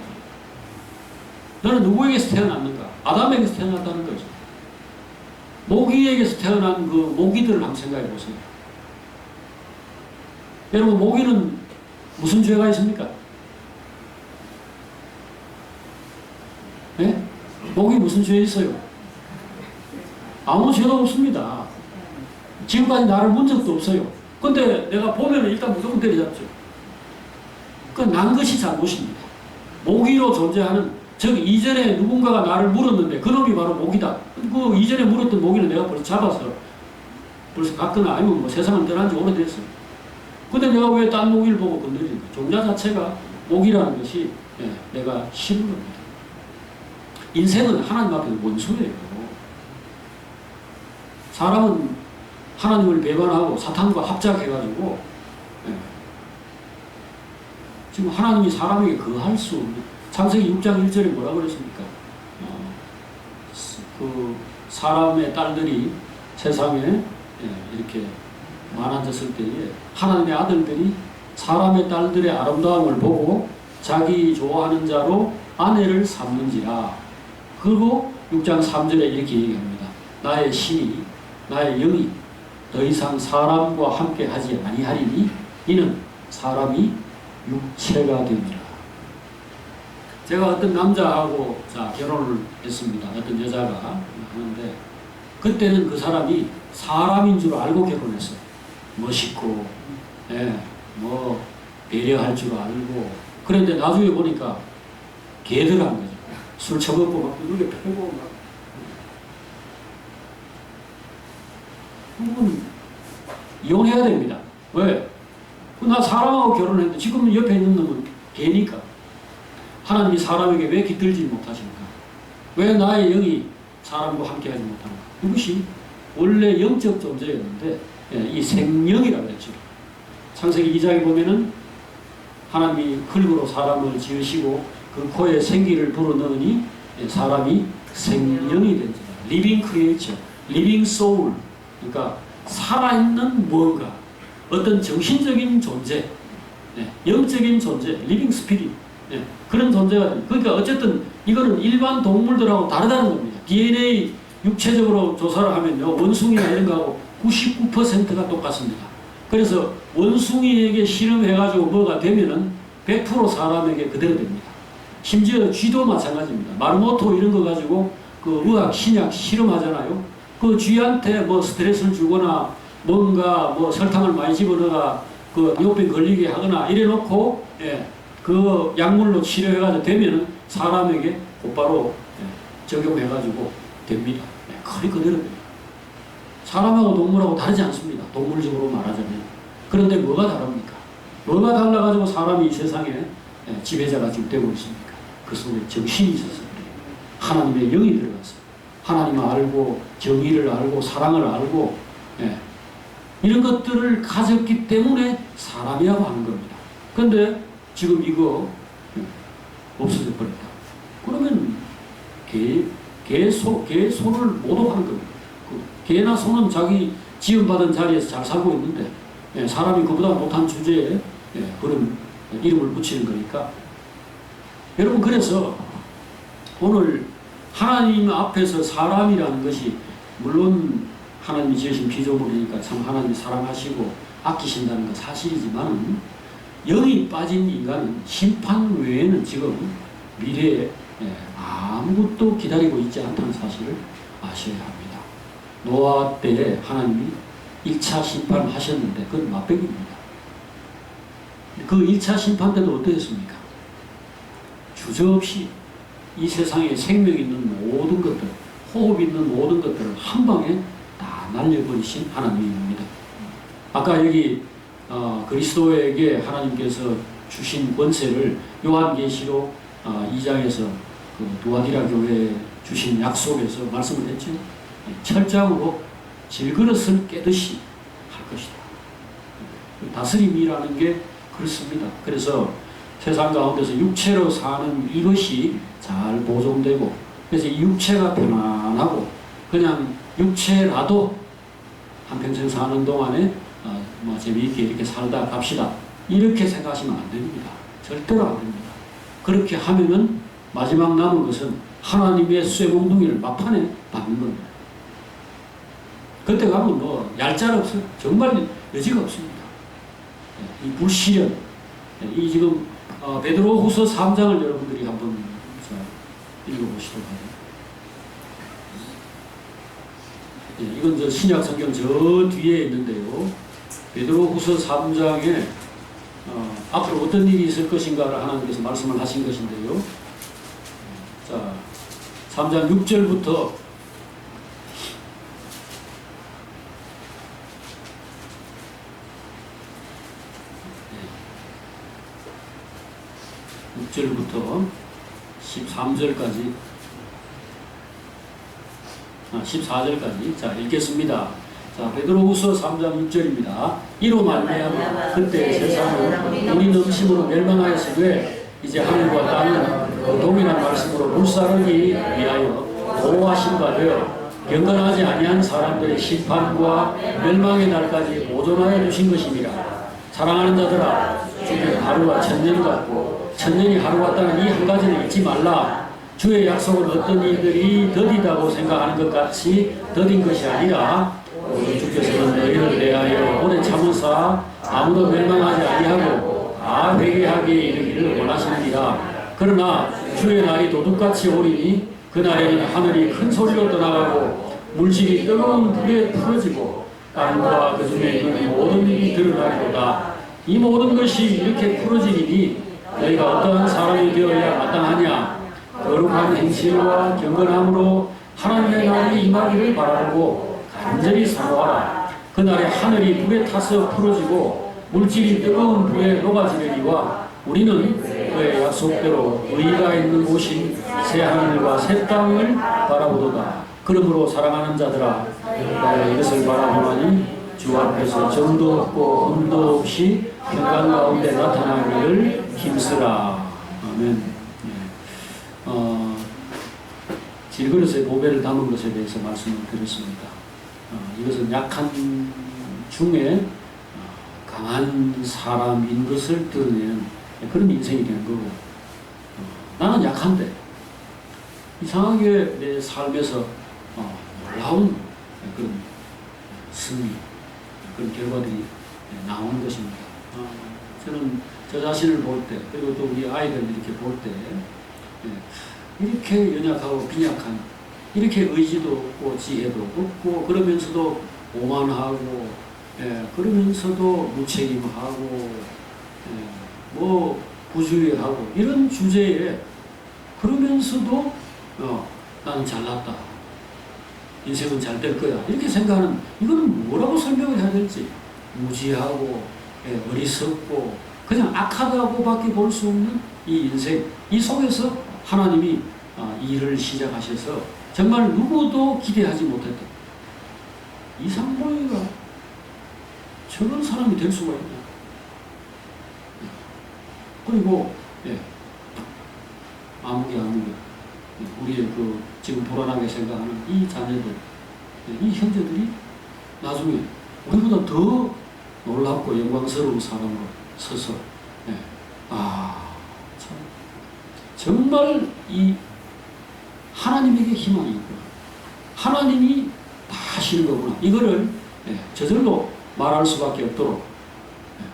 너는 누구에게서 태어났는가? 아담에게서 태어났다는 거죠. 모기에게서 태어난 그 모기들을 한번 생각해 보세요. 여러분 모기는 무슨 죄가 있습니까? 네? 모기 무슨 죄 있어요? 아무 죄도 없습니다. 지금까지 나를 문 적도 없어요. 근데 내가 보면은 일단 무조건 때려잡죠. 그 난 것이 잘못입니다. 모기로 존재하는 즉 이전에 누군가가 나를 물었는데 그놈이 바로 모기다. 그 이전에 물었던 모기는 내가 벌써 잡아서 벌써 갔거나 아니면 뭐 세상을 떠난 지 오래됐어요. 근데 내가 왜 딴 모기를 보고 건드리는가? 종자 자체가 모기라는 것이 내가 싫은 겁니다. 인생은 하나님 앞에서 원수예요. 사람은 하나님을 배반하고 사탄과 합작해가지고 지금 하나님이 사람에게 거할 수 없는 창세기 6장 1절에 뭐라 그랬습니까? 그 사람의 딸들이 세상에 이렇게 많아졌을 때에 하나님의 아들들이 사람의 딸들의 아름다움을 보고 자기 좋아하는 자로 아내를 삼는지라. 그리고 6장 3절에 이렇게 얘기합니다. 나의 신이 나의 영이 더 이상 사람과 함께 하지 아니하리니 이는 사람이 육체가 되니라. 제가 어떤 남자하고 결혼을 했습니다. 어떤 여자가 하는데 그때는 그 사람이 사람인 줄 알고 결혼했어요. 멋있고 뭐 배려할 줄 알고. 그런데 나중에 보니까 개들한 거죠. 술 처먹고 막 이렇게 패고 막. 그건 이혼해야 됩니다. 왜? 나 사람하고 결혼했는데 지금 옆에 있는 놈은 개니까. 하나님이 사람에게 왜 깃들지 못하십니까? 왜 나의 영이 사람과 함께하지 못하는가? 이것이 원래 영적 존재였는데 이 생명이라고 했죠. 창세기 2장에 보면은 하나님이 흙으로 사람을 지으시고 그 코에 생기를 불어넣으니 사람이 생명이 된다. Living creature, living soul. 그러니까 살아있는 무언가, 어떤 정신적인 존재, 영적인 존재, living spirit. 그런 존재가 됩니다. 그러니까 어쨌든 이거는 일반 동물들하고 다르다는 겁니다. DNA 육체적으로 조사를 하면요, 원숭이나 이런 거하고 99%가 똑같습니다. 그래서 원숭이에게 실험해가지고 뭐가 되면은 100% 사람에게 그대로 됩니다. 심지어 쥐도 마찬가지입니다. 마르모토 이런 거 가지고 그 의학, 신약 실험하잖아요. 그 쥐한테 뭐 스트레스를 주거나 뭔가 뭐 설탕을 많이 집어넣어가 그 요병 걸리게 하거나 이래 놓고 그 약물로 치료해가지고 되면은 사람에게 곧바로 적용해가지고 됩니다. 거의 그대로입니다. 사람하고 동물하고 다르지 않습니다. 동물적으로 말하자면. 그런데 뭐가 다릅니까? 뭐가 달라가지고 사람이 이 세상에 지배자가 지금 되고 있습니까? 그 속에 정신이 있어서 그래요. 하나님의 영이 들어갔어요. 하나님을 알고 정의를 알고 사랑을 알고 이런 것들을 가졌기 때문에 사람이라고 하는 겁니다. 그런데 지금 이거 없어져 버렸다. 그러면 소를 모독하는 겁니다. 개나 소는 자기 지음받은 자리에서 잘 살고 있는데 사람이 그보다 못한 주제에 그런 이름을 붙이는 거니까. 여러분, 그래서 오늘 하나님 앞에서 사람이라는 것이 물론 하나님이 지으신 피조물이니까 참 하나님이 사랑하시고 아끼신다는 건 사실이지만 영이 빠진 인간은 심판 외에는 지금 미래에 아무것도 기다리고 있지 않다는 사실을 아셔야 합니다. 노아 때에 하나님이 1차 심판을 하셨는데 그건 맛배기입니다. 그 1차 심판 때도 어떠했습니까? 주저없이 이 세상에 생명 있는 모든 것들, 호흡 있는 모든 것들을 한 방에 다 날려버리신 하나님입니다. 아까 여기 그리스도에게 하나님께서 주신 권세를 요한계시록 2장에서 그 두아디라 교회에 주신 약속에서 말씀을 했죠. 철장으로 질그릇을 깨듯이 할 것이다. 다스림이라는 게 그렇습니다. 그래서 세상 가운데서 육체로 사는 이것이 잘 보존되고, 그래서 이 육체가 편안하고 그냥 육체라도 한평생 사는 동안에 뭐 재미있게 이렇게 살다 갑시다, 이렇게 생각하시면 안 됩니다. 절대로 안 됩니다. 그렇게 하면은 마지막 남은 것은 하나님의 쇠몽둥이를 막판에 받는 겁니다. 그때 가면 뭐 얄짤 없어요. 정말 여지가 없습니다. 이 불시련, 이 지금 베드로후서 3장을 여러분들이 한번 읽어보시도록 하죠. 이건 저 신약 성경 저 뒤에 있는데요. 베드로후서 3장에 앞으로 어떤 일이 있을 것인가를 하나님께서 말씀을 하신 것인데요. 자, 3장 6절부터 6절부터 13절까지 14절까지 자 읽겠습니다. 자, 베드로후서 3장 6절입니다. 이로 말미암아 그때 세상은 우리 넘심으로 멸망하였으되 이제 하늘과 땅은 그 동일한 말씀으로 불사르기 위하여 보호하심과 되어 경건하지 아니한 사람들의 심판과 멸망의 날까지 보존하여 주신 것입니다. 사랑하는 자들아, 주의 하루가 천년 같고 천년이 하루 같다는 이 한 가지는 잊지 말라. 주의 약속은 어떤 이들이 더디다고 생각하는 것 같이 더딘 것이 아니라 우리 주께서는 너희를 대하여 오래 참으사 아무도 멸망하지 아니하고 다 회개하기에 이르기를 원하시느니라. 그러나 주의 날이 도둑같이 오리니 그날에는 하늘이 큰 소리로 떠나가고 물질이 뜨거운 불에 풀어지고 땅과 그 중에 있는 모든 일이 드러나리로다. 이 모든 것이 이렇게 풀어지리니 너희가 어떠한 사람이 되어야 마땅하냐. 거룩한 행실과 경건함으로 하나님의 날이 임하기를 바라고 간절히 사모하라. 그날에 하늘이 불에 타서 풀어지고 물질이 뜨거운 불에 녹아지려니와 우리는 그의 약속대로 의가 있는 곳인 새 하늘과 새 땅을 바라보도다. 그러므로 사랑하는 자들아, 나의 이것을 바라보나니 주 앞에서 정도 없고 흠도 없이 평강 가운데 나타나기를 힘쓰라. 아멘. 질그릇에 보배를 담은 것에 대해서 말씀을 드렸습니다. 이것은 약한 중에 강한 사람인 것을 드러내는 그런 인생이 되는 거고, 나는 약한데 이상하게 내 삶에서 놀라운 그런 승리, 그런 결과들이 나오는 것입니다. 저는 저 자신을 볼 때, 그리고 또 우리 아이들 이렇게 볼 때, 이렇게 연약하고 빈약한, 이렇게 의지도 없고 지혜도 없고, 그러면서도 오만하고, 그러면서도 무책임하고, 뭐 부주의하고 이런 주제에 그러면서도 나는 잘났다. 인생은 잘 될 거야. 이렇게 생각하는 이거는 뭐라고 설명을 해야 될지 무지하고 어리석고 그냥 악하다고밖에 볼 수 없는 이 인생 이 속에서 하나님이 일을 시작하셔서 정말 누구도 기대하지 못했던 이상보이가 저런 사람이 될 수가 있나. 그리고 아무개 우리의 그 지금 불안하게 생각하는 이 자녀들 이 형제들이 나중에 우리보다 더 놀랍고 영광스러운 사람으로 서서 참 정말 이 하나님에게 희망이 있구나. 하나님이 다 하시는 거구나. 이거를 저절로 말할 수밖에 없도록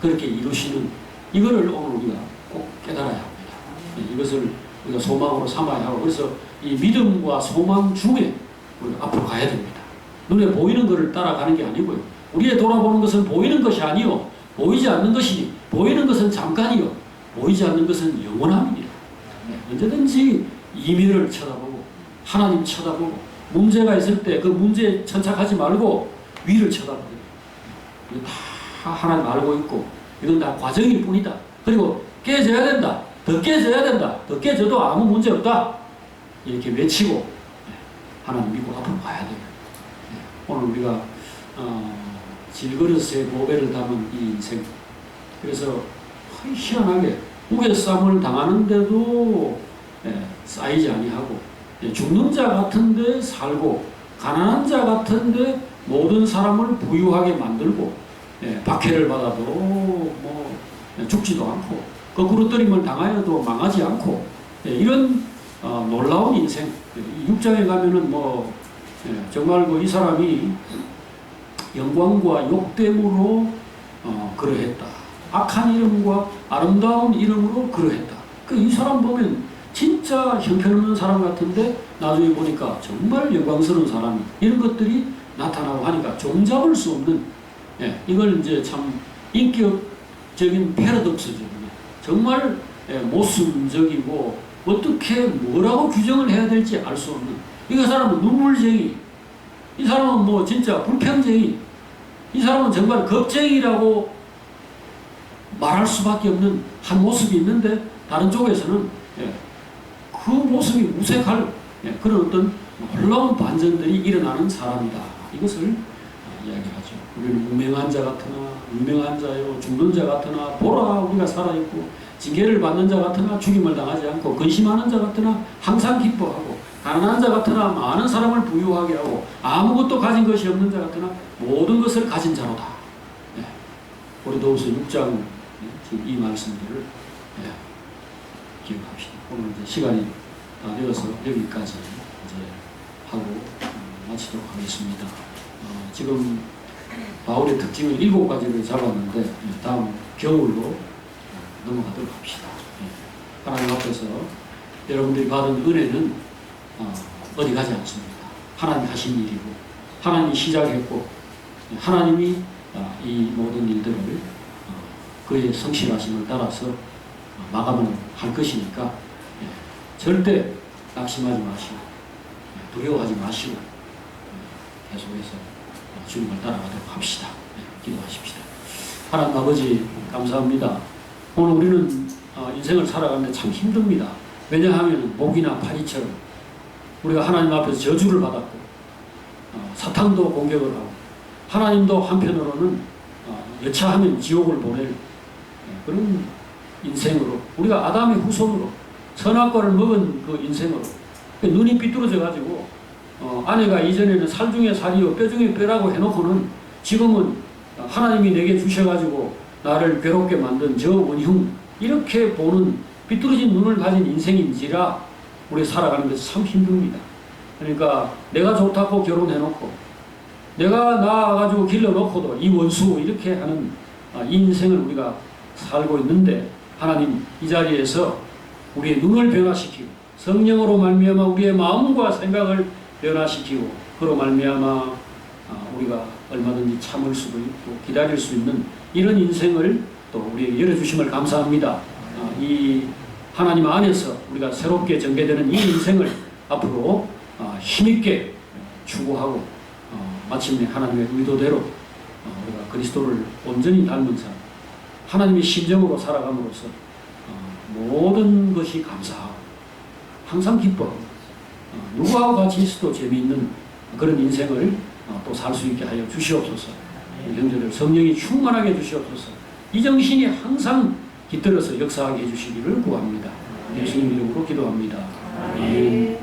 그렇게 이루시는 이거를 오늘 우리가 꼭 깨달아야 합니다. 이것을 우리가 소망으로 삼아야 하고 그래서 이 믿음과 소망 중에 우리가 앞으로 가야 됩니다. 눈에 보이는 것을 따라가는 게 아니고요. 우리의 돌아보는 것은 보이는 것이 아니요 보이지 않는 것이니 보이는 것은 잠깐이요 보이지 않는 것은 영원함이니라. 언제든지 이면을 쳐다보고 하나님 쳐다보고 문제가 있을 때 그 문제에 천착하지 말고 위를 쳐다보고 이거 다 하나님 알고 있고 이건 다 과정일 뿐이다. 그리고 깨져야 된다. 더 깨져야 된다. 더 깨져도 아무 문제 없다. 이렇게 외치고 하나님 믿고 앞으로 가야 돼요. 오늘 우리가 질그릇에 보배를 담은 이 인생 그래서 희한하게 우겨쌈을 당하는데도 쌓이지 아니하고 죽는 자 같은데 살고 가난한 자 같은데 모든 사람을 부유하게 만들고 박해를 받아도 뭐 죽지도 않고 거꾸로 떨림을 당하여도 망하지 않고 이런 놀라운 인생 6장에 가면은 뭐 정말 이 사람이 영광과 욕됨으로 그러했다. 악한 이름과 아름다운 이름으로 그러했다. 이 사람 보면 진짜 형편없는 사람 같은데 나중에 보니까 정말 영광스러운 사람이 이런 것들이 나타나고 하니까 종잡을 수 없는 이걸 이제 참 인격적인 패러독스죠. 정말 모순적이고 어떻게 뭐라고 규정을 해야 될지 알 수 없는 이 사람은 눈물쟁이 이 사람은 뭐 진짜 불평쟁이 이 사람은 정말 겁쟁이라고 말할 수밖에 없는 한 모습이 있는데 다른 쪽에서는 그 모습이 무색할 그런 어떤 놀라운 반전들이 일어나는 사람이다. 이것을 이야기하죠. 우리는 무명한 자 같으나 유명한 자요 죽는 자 같으나 보라 우리가 살아있고 징계를 받는 자 같으나 죽임을 당하지 않고 근심하는 자 같으나 항상 기뻐하고 가난한 자 같으나 많은 사람을 부유하게 하고 아무것도 가진 것이 없는 자 같으나 모든 것을 가진 자로다. 고린도후서 6장 지금 이 말씀들을 기억합시다. 오늘 이제 시간이 다 되어서 여기까지 이제 하고 마치도록 하겠습니다. 지금 바울의 특징을 7가지를 잡았는데 다음 겨울로 넘어가도록 합시다. 하나님 앞에서 여러분들이 받은 은혜는 어디 가지 않습니다. 하나님 하신 일이고 하나님이 시작했고 하나님이 이 모든 일들을 그의 성실하심을 따라서 마감을 할 것이니까 절대 낙심하지 마시고 두려워하지 마시고 계속해서 주님을 따라가도록 합시다. 기도하십시다. 하나님 아버지 감사합니다. 오늘 우리는 인생을 살아가는데 참 힘듭니다. 왜냐하면 목이나 파리처럼 우리가 하나님 앞에서 저주를 받았고 사탄도 공격을 하고 하나님도 한편으로는 여차하면 지옥을 보낼 그런 인생으로 우리가 아담의 후손으로 선악과를 먹은 그 인생으로 눈이 삐뚤어져 가지고 아내가 이전에는 살 중에 살이요 뼈 중에 뼈라고 해놓고는 지금은 하나님이 내게 주셔가지고 나를 괴롭게 만든 저 원흉 이렇게 보는 삐뚤어진 눈을 가진 인생인지라 우리 살아가는 것이 참 힘듭니다. 그러니까 내가 좋다고 결혼해놓고 내가 나와가지고 길러놓고도 이 원수 이렇게 하는 이 인생을 우리가 살고 있는데 하나님 이 자리에서 우리의 눈을 변화시키고 성령으로 말미암아 우리의 마음과 생각을 변화시키고 그로 말미암아 우리가 얼마든지 참을 수도 있고 기다릴 수 있는 이런 인생을 또 우리에게 열어주심을 감사합니다. 이 하나님 안에서 우리가 새롭게 전개되는 이 인생을 앞으로 힘있게 추구하고 마침내 하나님의 의도대로 우리가 그리스도를 온전히 닮은 삶, 하나님의 심정으로 살아감으로써 모든 것이 감사하고 항상 기뻐하고 누구하고 같이 있어도 재미있는 그런 인생을 또 살 수 있게 하여 주시옵소서. 형제들 성령이 충만하게 해주시옵소서. 이 정신이 항상 깃들어서 역사하게 해주시기를 구합니다. 예수님 이름으로 기도합니다. 아멘.